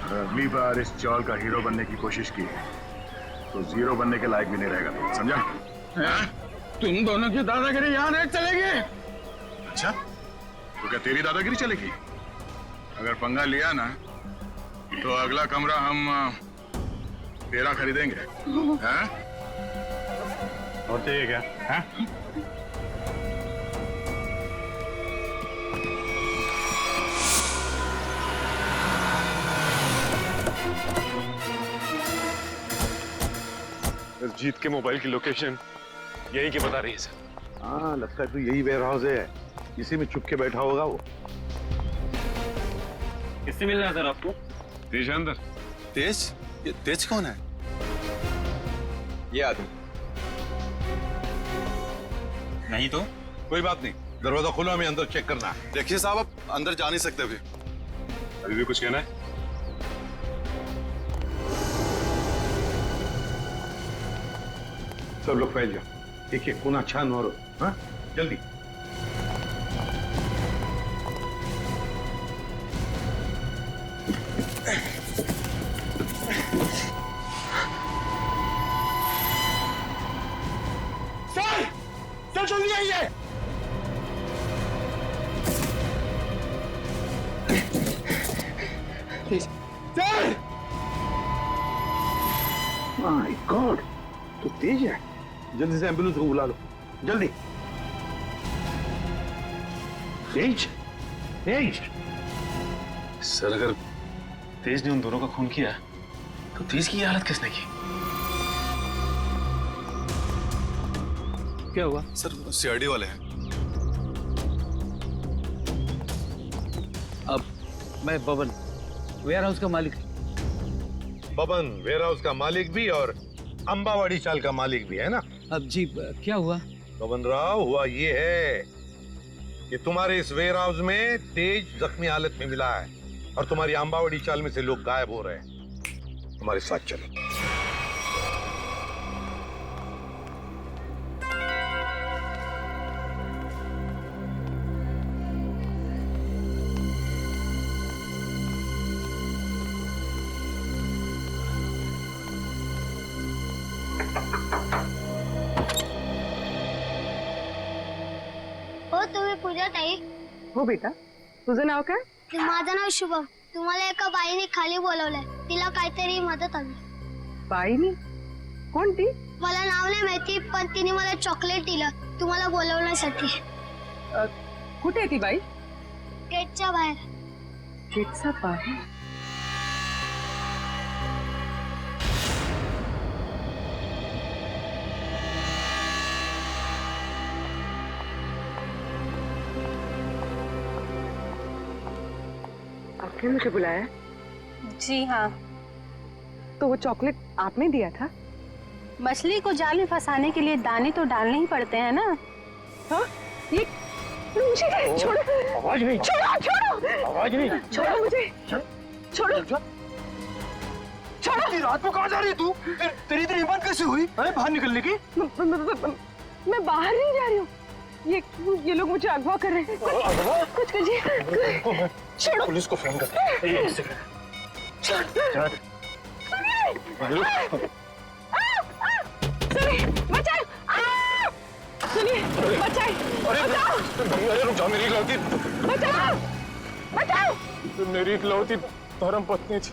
अगली बार इस चौल का हीरो बनने की कोशिश की तो जीरो बनने के लायक भी नहीं रहेगा, समझा? तुम दोनों की दादागिरी यहाँ नहीं चलेगी। अच्छा, तो क्या तेरी दादागिरी चलेगी? अगर पंगा लिया ना तो अगला कमरा हम तेरा खरीदेंगे, हैं? और चाहिए क्या? हैं? जीत के मोबाइल की लोकेशन यही की बता रही है सर। हाँ, लगता है तो यही वेयर हाउस है, इसी में छुप के बैठा होगा वो। किससे मिलना है सर आपको? तेज अंदर। तेज? ये तेज कौन है? ये आदमी नहीं तो कोई बात नहीं, दरवाजा खोलो, हमें अंदर चेक करना है। देखिए साहब, आप अंदर जा नहीं सकते अभी। अभी भी कुछ कहना है? सब लोग फैल जाओ, देखिए कोना छान मारो। हाँ, जल्दी। सर जल्दी आइए। सर! माय गॉड, तो तेज है। जल्दी से एम्बुलेंस को बुला लो, जल्दी। तेज, तेज। सर अगर तेज ने उन दोनों का खून किया तो तेज की ये हालत किसने की? क्या हुआ? सर सीआईडी वाले हैं। अब मैं बबन, वेयर हाउस का मालिक। बबन वेयर हाउस का मालिक भी और अंबावाड़ी चाल का मालिक भी है ना? अब जी क्या हुआ? बबन राव, हुआ ये है कि तुम्हारे इस वेयर हाउस में तेज जख्मी हालत में मिला है और तुम्हारी अंबावाड़ी चाल में से लोग गायब हो रहे हैं। हमारे साथ चलो। हो तुम्ही पूजा ताई? हो बेटा, तुझं नाव काय? माझं नाव शुभम. तुम्हाला एका बाईने खाली बोलवलंय, तिला काहीतरी मदत हवी. बाईनी? कोणती? मला नाव नाही माहिती, पण तिने मला चॉकलेट दिलं तुम्हाला बोलवण्यासाठी. कुठे आहे ती बाई? गेटच्या बाहेर. गेटच्या बाहेर? आपने मुझे बुलाया? जी हाँ. तो वो चॉकलेट आपने दिया था? मछली को जाल में फंसाने के लिए दाने तो डालने ही पड़ते हैं ना. हाँ? ये मुझे छोड़ो. आवाज नहीं. छोड़ो, छोड़ो. आवाज नहीं. छोड़ो मुझे. छोड़ो. छोड़ो. रात को कहाँ जा रही है तू? तेरी इतनी हिम्मत कैसे हुई? अरे बाहर निकलने की? मैं बाहर नहीं जा रही हूँ. ये लोग मुझे अगवा कर रहे हैं. कुछ कीजिए. छोड़ो. पुलिस को फोन कर. एक सेकंड. सुनिए, बचाओ. सुनिए, बचाओ. अरे रुक जाओ, मेरी इकलौती. बचाओ. बचाओ. मेरी इकलौती धर्म पत्नी थी.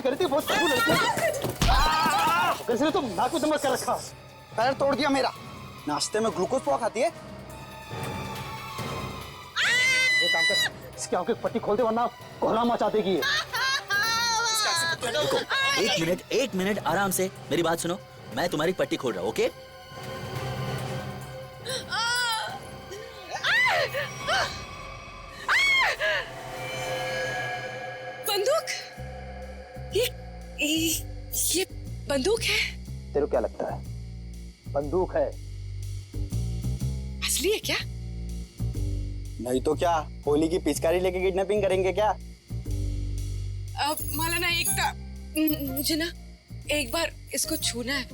करती बहुत कैसे तुम नाक में दम कर रखा. पैर तोड़ दिया मेरा. नाश्ते में ग्लूकोज पाव खाती है. एक काम कर, इसकी आंखें पट्टी खोल दे वरना कोहरा मचा देगी. देखो, एक मिनट आराम से मेरी बात सुनो. मैं तुम्हारी पट्टी खोल रहा हूँ, ओके? बंदूक? ये बंदूक है? तेरे को क्या लगता है? बंदूक है. असली है क्या? नहीं तो क्या, होली की पिचकारी लेके किडनैपिंग करेंगे क्या? अब मला ना मुझे ना एक बार इसको छूना है.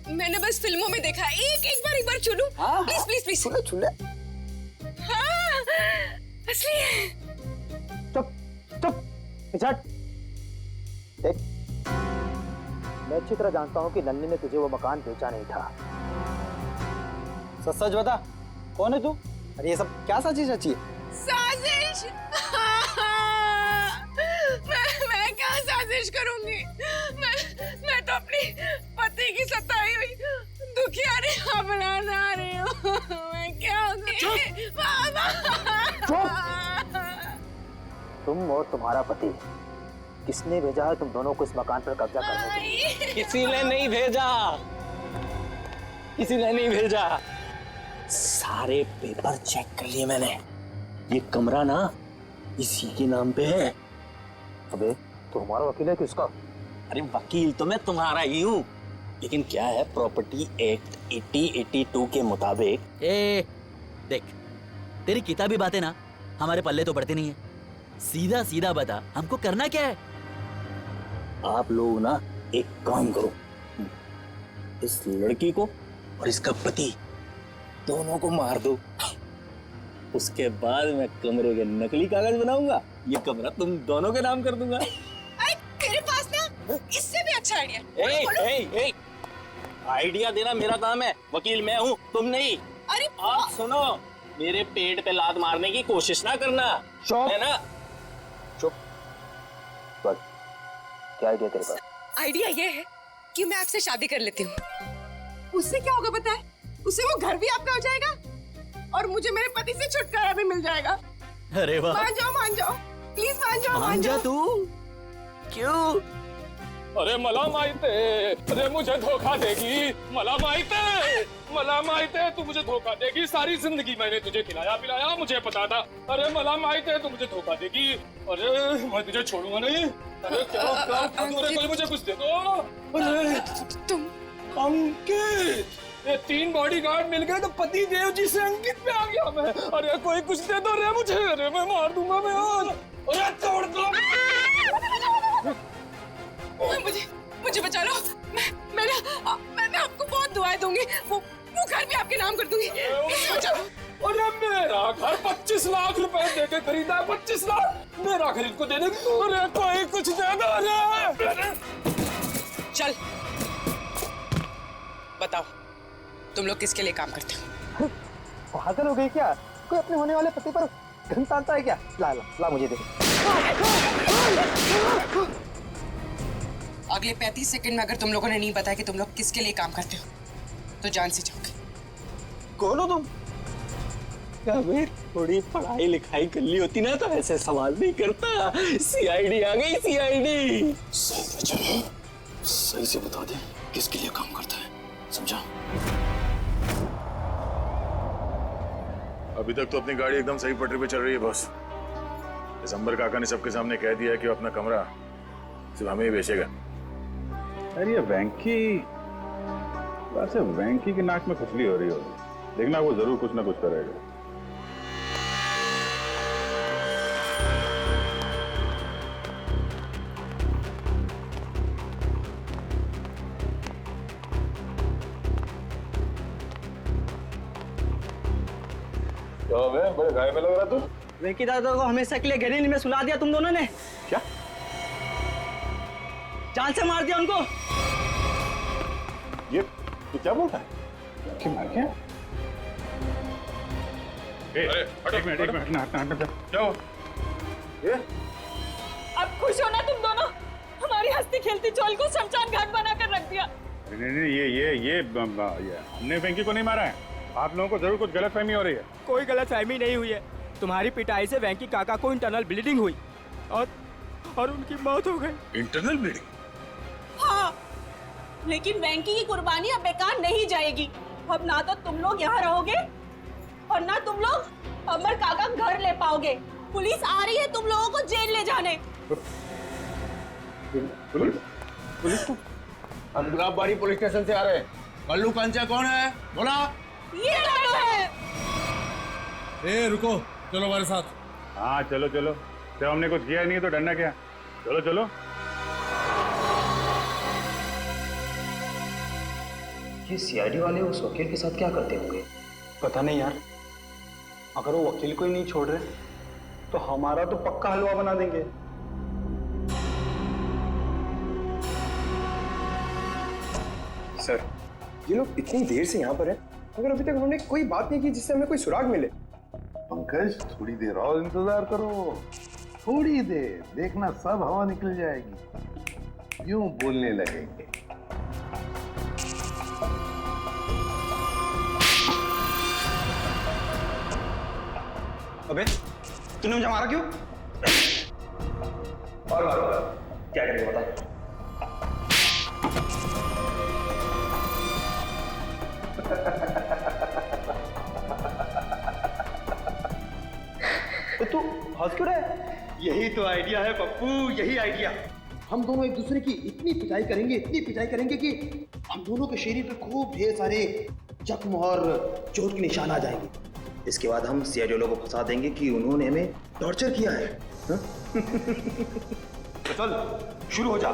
मैंने बस फिल्मों में देखा है। एक बार छू लूं? Please please please. छूले। हाँ, असली है। चुप इधर देख, मैं अच्छी तरह जानता हूँ कि नन्नी ने तुझे वो मकान बेचा नहीं था। सच सच बता, कौन है तू? अरे ये सब क्या साजिश रची है? साजिश? मैं क्या साजिश करूंगी? मैं तो अपनी पति की सताई हुई दुखियारी अपना रही हूँ। मैं क्या होगी? तुम और तुम्हारा पति, किसने भेजा है तुम दोनों को इस मकान पर कब्जा करने के लिए? किसी ने नहीं भेजा, किसी ने नहीं भेजा। सारे पेपर चेक कर लिए मैंने। ये कमरा ना इसी के नाम पे है। अबे तो हमारा वकील है किसका? अरे वकील तो मैं तुम्हारा ही हूँ, लेकिन क्या है, प्रॉपर्टी एक्ट 8082 के मुताबिक। देख, तेरी किताबी बातें ना हमारे पल्ले तो पड़ती नहीं है। सीधा सीधा बता, हमको करना क्या है? आप लोग ना एक काम करो, इस लड़की को और इसका पति दोनों को मार दो। उसके बाद मैं कमरे के नकली कागज बनाऊंगा, ये कमरा तुम दोनों के नाम कर दूंगा। तेरे पास ना इससे भी अच्छा आइडिया। आइडिया देना मेरा काम है, वकील मैं हूँ, तुम नहीं। अरे आप सुनो, मेरे पेट पे लात मारने की कोशिश ना करना, है ना? चुप। बस क्या आइडिया तेरे पास? आइडिया ये है कि मैं आपसे शादी कर लेती हूँ। उससे क्या होगा पता है? उससे वो घर भी आपका हो जाएगा और मुझे मेरे पति से छुटकारा भी मिल जाएगा। अरे वाह, मान जाओ प्लीज, मान जाओ। तू क्यों? अरे मला माहिते, अरे मुझे धोखा देगी। मला माहिते तू मुझे धोखा देगी। सारी जिंदगी मैंने तुझे खिलाया पिलाया, मुझे पता था। अरे मला माहिते तू मुझे धोखा देगी। अरे मैं तुझे छोड़ूंगा नहीं। अरे क्या कोई मुझे कुछ दे दो। अरे तुम अंकित, ये 3 बॉडीगार्ड मिल गए तो पति देव जी से अंकित पे आ गया मैं। अरे कोई कुछ दे दो रे मुझे। अरे मैं मार दूंगा मैं आज। अरे तोड़ दो। मुझे बचा लो। मैं आपको बहुत दुआएं दूंगी। वो घर भी आपके नाम कर दूंगी। अरे मेरा घर 25 लाख रुपए देके खरीदा है। 25 लाख मेरा खरीद को दे दे। अरे कोई कुछ दे दो। अरे चल बताओ, तुम लोग किसके लिए काम करते हो? पागल हो गई क्या? कोई अपने होने वाले पति पर घन तानता है क्या? ला मुझे दे। अगले 35 सेकंड में अगर तुम लोगों ने नहीं बताया कि तुम लोग किसके लिए काम करते हो तो जान से जाओगे। कौन हो तुम? अबे थोड़ी पढ़ाई लिखाई कर ली होती ना तो ऐसे सवाल नहीं करता। सीआईडी आ गई, सीआईडी। सही से बता दे किसके लिए काम करता है, समझा? अभी तक तो अपनी गाड़ी एकदम सही पटरी पे चल रही है बॉस। दिसंबर काका ने सबके सामने कह दिया है कि वो अपना कमरा सिर्फ हमें ही बेचेगा। अरे ये वेंकी के नाक में खुजली हो रही होगी, देखना वो जरूर कुछ ना कुछ करेगा। बड़े घाय में लग रहा तू। वेंकी दादा को हमेशा के लिए गरीनी में सुला दिया तुम दोनों ने। क्या? जान से मार दिया उनको। ये तू क्या बोलता है? कि मार क्या? एक मिनट क्या हो? ये अब खुश हो ना तुम दोनों? हमारी हंसती खेलती चोल को शमशान घाट बना कर रख दिया। नहीं, ये हमने वेंकी को नहीं मारा है। आप लोगों को जरूर कुछ गलतफहमी हो रही है। कोई गलतफहमी नहीं हुई है। तुम्हारी पिटाई से वेंकी काका को इंटरनल ब्लीडिंग हुई और उनकी मौत हो गई। Internal bleeding? हाँ, लेकिन वेंकी की कुर्बानी अब बेकार नहीं जाएगी। अब ना तो तुम लोग यहाँ रहोगे और ना तुम लोग अमर काका घर ले पाओगे। पुलिस आ रही है तुम लोगों को जेल ले जाने। पुलिस? हम गुलाबबाड़ी पुलिस स्टेशन से आ रहे हैं। कल्लू कंचा कौन है? बोला। ये लालू है। ए रुको, चलो हमारे साथ। हाँ चलो जब हमने कुछ किया नहीं है तो डरना क्या? चलो ये सीआईडी वाले उस वकील के साथ क्या करते होंगे? पता नहीं यार, अगर वो वकील को ही नहीं छोड़ रहे तो हमारा तो पक्का हलवा बना देंगे। सर, ये लोग इतनी देर से यहाँ पर हैं, मगर अभी तक उन्होंने कोई बात नहीं की जिससे हमें कोई सुराग मिले। पंकज, थोड़ी देर और इंतजार करो, थोड़ी देर, देखना सब हवा निकल जाएगी, यूं बोलने लगेंगे। अबे, तूने मुझे मारा क्यों? और मारो, क्या करेंगे बता? तू हंस क्यों रहा है? यही तो आइडिया है पप्पू, यही आइडिया। हम दोनों एक दूसरे की इतनी पिटाई करेंगे कि हम दोनों के शरीर पे खूब ढेर सारे जख्म और चोट के निशान आ जाएंगे। इसके बाद हम सीआईडी वालों को फंसा देंगे कि उन्होंने हमें टॉर्चर किया है। तो चल शुरू हो जा।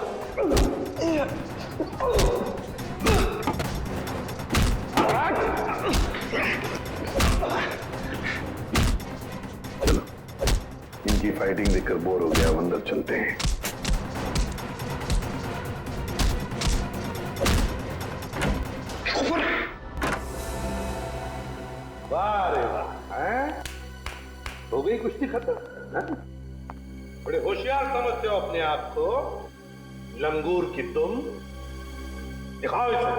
इनकी फाइटिंग देखकर बोर हो गया, अब अंदर चलते हैं। वाह रे वाह, हैं? हो गई कुश्ती खत्म, हैं? बड़े होशियार समझते हो अपने आप को, लंगूर की तुम। दिखाओ इसे।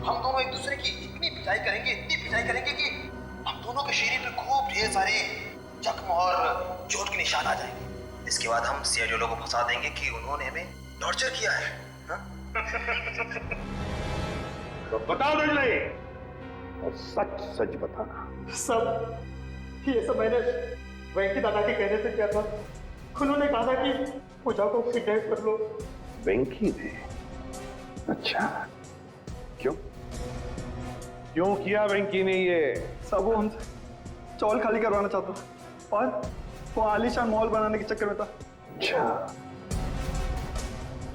हम दोनों एक दूसरे की इतनी पिटाई करेंगे कि हम दोनों के शरीर पे खूब ढेर सारे जख्म और चोट के निशान आ जाएंगे। इसके बाद हम सीआईडी वालों को फंसा देंगे कि उन्होंने हमें टॉर्चर किया है। तो बताओ दंडले, और सच सच बताना। सब ये सब मैंने वेंकी दादा के कहने से किया था। उन्होंने कहा था कि पूजा को किडनैप कर लो। वेंकी ने? अच्छा, क्यों क्यों किया वेंकी ने ये? सब वो हमसे चौल खाली करवाना चाहता था और वो आलीशान मॉल बनाने के चक्कर में था। अच्छा,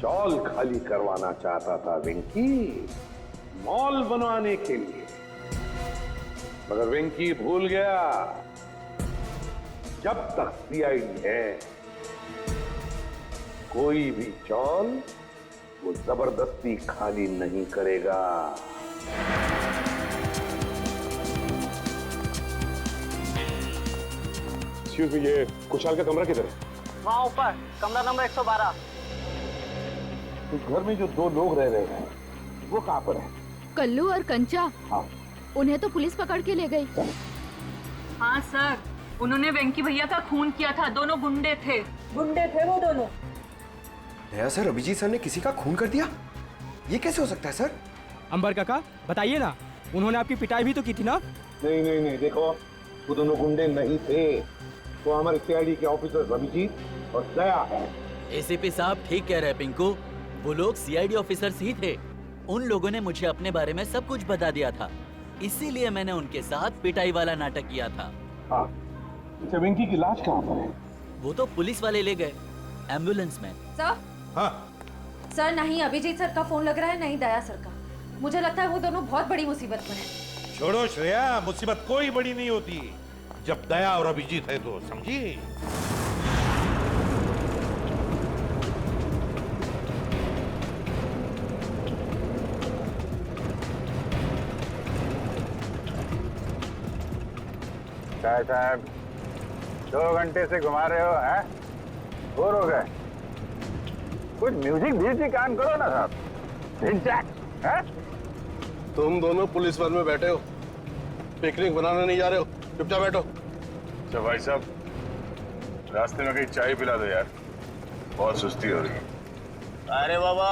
चौल खाली करवाना चाहता था वेंकी, मॉल बनवाने के लिए। मगर वेंकी भूल गया, जब तक सीआईडी है कोई भी चौल वो जबरदस्ती खाली नहीं करेगा। एक्सक्यूज मी, ये कुशाल का कमरा किधर है? वहाँ ऊपर कमरा नंबर 112। उस घर में जो दो लोग रह रहे हैं वो कहाँ पर है? कल्लू और कंचा। हाँ, उन्हें तो पुलिस पकड़ के ले गई। हाँ सर, उन्होंने वेंकी भैया का खून किया था। दोनों गुंडे थे वो दोनों। नया सर, अभिजीत सर ने किसी का खून कर दिया? ये कैसे हो सकता है सर? अंबर काका बताइए ना, उन्होंने आपकी पिटाई भी तो की थी ना? नहीं नहीं नहीं, देखो वो दोनों गुंडे नहीं थे, वो हमारे सीआईडी के ऑफिसर अभिजीत और दया है। एसीपी साहब ठीक कह रहे हैं पिंकू, वो लोग सीआईडी ऑफिसर्स ही थे। उन लोगों ने मुझे अपने बारे में सब कुछ बता दिया था, इसीलिए मैंने उनके साथ पिटाई वाला नाटक किया था। हाँ, अच्छा वेंकी की लाश कहाँ पर है? वो तो पुलिस वाले ले गए एम्बुलेंस में। सर? हाँ सर, नहीं अभिजीत सर का फोन लग रहा है, नहीं दया सर का। मुझे लगता है वो दोनों बहुत बड़ी मुसीबत में हैं। छोड़ो श्रेया, मुसीबत कोई बड़ी नहीं होती जब दया और अभिजीत है तो, समझी? साहब 2 घंटे से घुमा रहे हो, हैं? बोर हो गए? कुछ म्यूजिक भी कान करो ना साहब। हैं? तुम दोनों पुलिस वन में बैठे हो, पिकनिक बनाने नहीं जा रहे हो, चुपचाप बैठो। अच्छा भाई साहब, रास्ते में कहीं चाय पिला दो यार, बहुत सुस्ती हो रही है। अरे बाबा,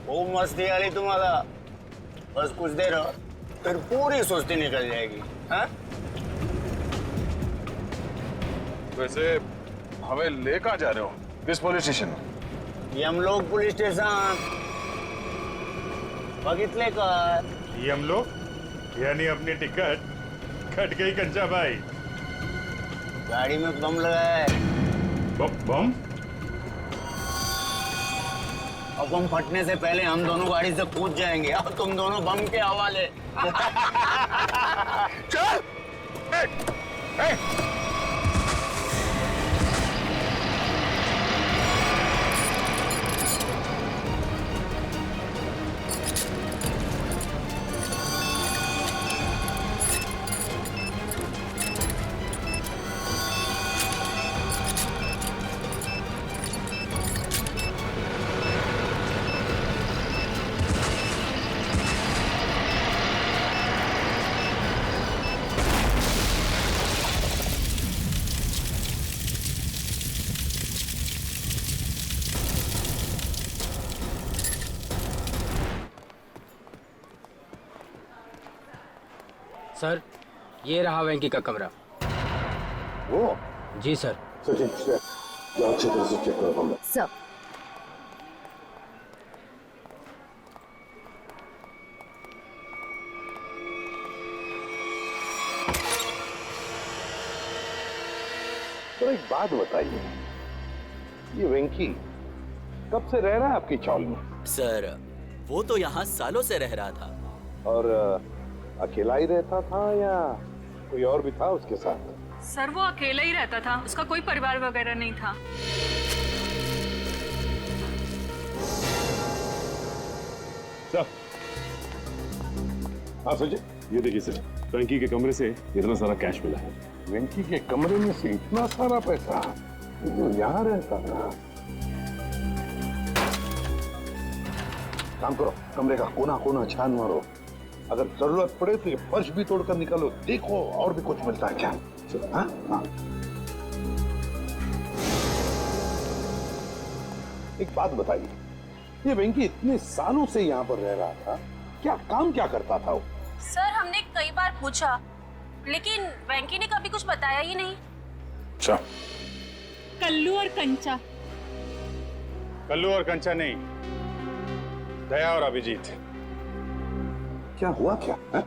खूब मस्ती आ रही तुम्हारा। बस कुछ देर हो, फिर पूरी सुस्ती निकल जाएगी। हाँ? वैसे हमें ले कहाँ जा रहे हो? किस पुलिस स्टेशन? यमलोक पुलिस स्टेशन। बघितले का? यमलोक यानी अपनी टिकट कट गई कंचा भाई। गाड़ी में बम लगा है। बम? बम फटने से पहले हम दोनों गाड़ी से कूद जाएंगे, अब तुम दोनों बम के हवाले। चल। सर, ये रहा वेंकी का कमरा। वो? जी सर। सचिन, जाओ अच्छी तरह से चेक करो कमरा। सर। तो एक बात बताइए, ये वेंकी कब से रह रहा है आपकी चौल में? सर, वो तो यहाँ सालों से रह रहा था। और अकेला ही रहता था या कोई और भी था उसके साथ? सर, वो अकेला ही रहता था, उसका कोई परिवार वगैरह नहीं था। सर, हाँ सचिन, ये देखिए सर, वेंकी के कमरे से इतना सारा कैश मिला है। वेंकी के कमरे में से इतना सारा पैसा? वो यहाँ रहता था। काम करो, कमरे का कोना कोना छान मारो, अगर जरूरत पड़े तो ये फर्श भी तोड़कर निकालो, देखो और भी कुछ मिलता है क्या। हाँ? हाँ। एक बात बताइए, ये वेंकी इतने सालों से यहाँ पर रह रहा था, क्या करता था वो? सर, हमने कई बार पूछा, लेकिन वेंकी ने कभी कुछ बताया ही नहीं। अच्छा। कल्लू और कंचा। कल्लू और कंचा नहीं, दया और अभिजीत। क्या हुआ क्या है?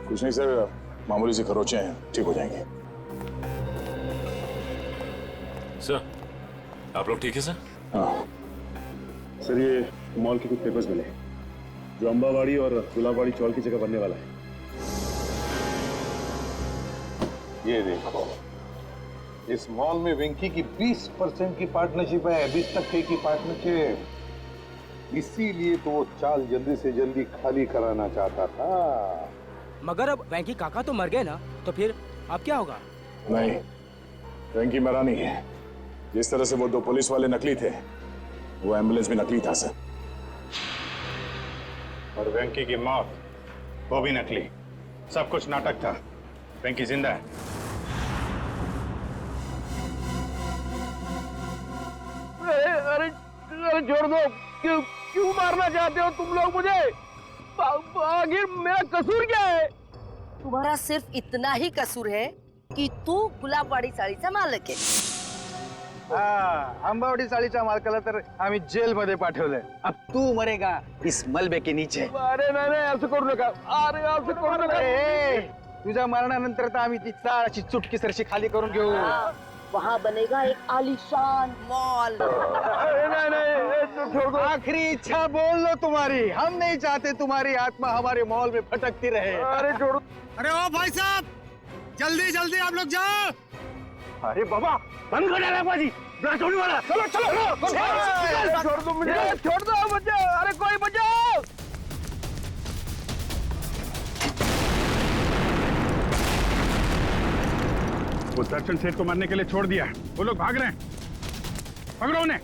कुछ नहीं सर, मामूली से खरोचे हैं, ठीक हो जाएंगे। सर, आप लोग ठीक है सर? हाँ सर, ये मॉल के कुछ पेपर्स मिले जो अंबावाड़ी और गुलाबवाड़ी चौल की जगह बनने वाला है। ये देखो, इस मॉल में वेंकी की 20% की पार्टनरशिप है, 20% की पार्टनरशिप। इसीलिए तो वो चाल जल्दी से जल्दी खाली कराना चाहता था। मगर अब वेंकी काका तो मर गए ना, तो फिर अब क्या होगा? नहीं, वेंकी मरा नहीं है। जिस तरह से वो 2 पुलिस वाले नकली थे, वो एम्बुलेंस भी नकली था सर। और वेंकी की मौत, वो भी नकली। सब कुछ नाटक था। वेंकी जिंदा है। अरे छोड़ दो, क्यों मारना चाहते हो तुम लोग मुझे? आखिर मेरा कसूर क्या है? तुम्हारा सिर्फ इतना ही कसूर है कि तू गुलाबवाडी साडीचा मालक आहे। आंबावडी साडीचा मालकाला तर आम्ही जेल मध्ये पाठवलंय। अब तू मरेगा इस मलबे के नीचे। अरे नाही, असं करू नका। अरे असं करू नका। तुझ्या मरणानंतर तर आम्ही ती चाळाची चुटकीसरशी खाली करून घेऊ। वहाँ बनेगा एक आलीशान मॉल। नहीं, आखिरी इच्छा बोल लो तुम्हारी। हम नहीं चाहते तुम्हारी आत्मा हमारे मॉल में भटकती रहे। अरे छोड़ो। अरे ओ भाई साहब, जल्दी जल्दी आप लोग जाओ। अरे बाबा, बंद कर डाला बाजी, छोड़ने वाला। चलो छोड़ दो मुझे, छोड़ दो मुझे। अरे कोई बचाओ। वो दर्शन सेठ को मारने के लिए छोड़ दिया, वो लोग भाग रहे हैं। पकड़ो उन्हें।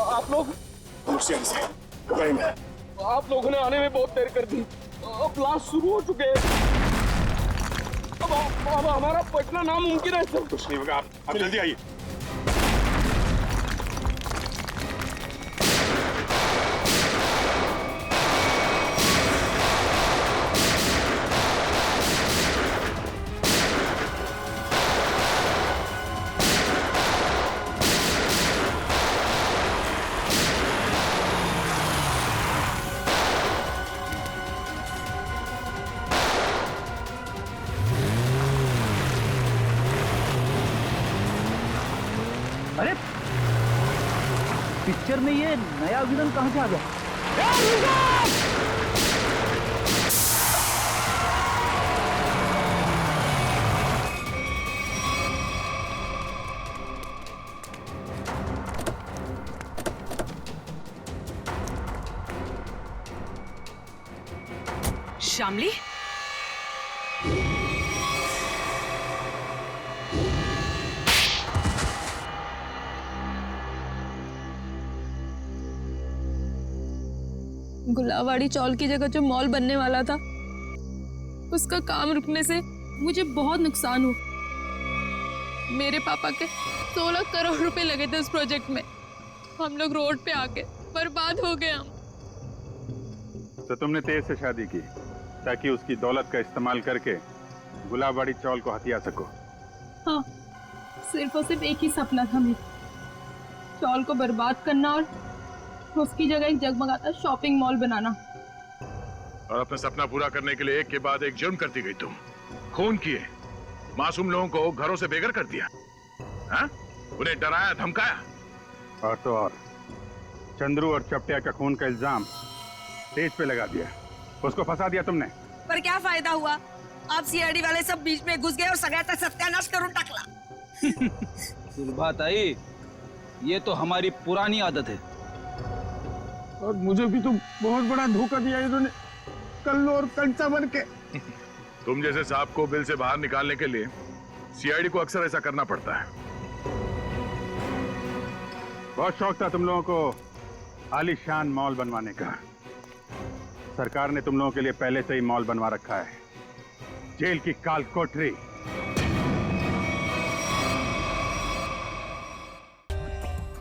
आप लोग में आप लोगों ने आने में बहुत देर कर दी। अब ब्लास्ट शुरू हो चुके हैं। अब हमारा बचना नामुमकिन है सर। कुछ नहीं होगा, आप जल्दी आइए। अरे पिक्चर में ये नया विलन कहाँ से आ गया? शामली, गुलाबवाड़ी चौल की जगह जो मॉल बनने वाला था, उसका काम रुकने से मुझे बहुत नुकसान हुआ। मेरे पापा के 16 करोड़ रुपए लगे थे उस प्रोजेक्ट में। हम लोग रोड पे आके बर्बाद हो गए हम। तो तुमने तेज से शादी की ताकि उसकी दौलत का इस्तेमाल करके गुलाबवाड़ी चौल को हथिया सको। हाँ, सिर्फ और सिर्फ एक ही सपना था मेरा, चौल को बर्बाद करना और उसकी जगह एक जगमगाता शॉपिंग मॉल बनाना। और अपना सपना पूरा करने के लिए एक के बाद एक जुर्म करती गई तुम। खून किए, मासूम लोगों को घरों से बेघर कर दिया, हाँ? उन्हें डराया धमकाया। और तो और चंद्रू और चपटिया का खून का इल्जाम तेज पे लगा दिया, उसको फंसा दिया तुमने। पर क्या फायदा हुआ? आप सीआईडी वाले सब बीच में घुस गए और सगळ्याचा सत्यानाश करून टाकला। सुलभा ताई, ये तो हमारी पुरानी आदत है। और मुझे भी तो बहुत बड़ा धोखा दिया इन्होंने, कल्लू और कंचा बन के। तुम जैसे सांप को बिल से बाहर निकालने के लिए सीआईडी को अक्सर ऐसा करना पड़ता है। बहुत शौक था तुम लोगों को आलीशान मॉल बनवाने का। सरकार ने तुम लोगों के लिए पहले से ही मॉल बनवा रखा है, जेल की काल कोठरी।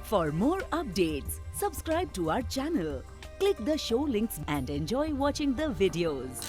For more updates, subscribe to our channel, click the show links and enjoy watching the videos.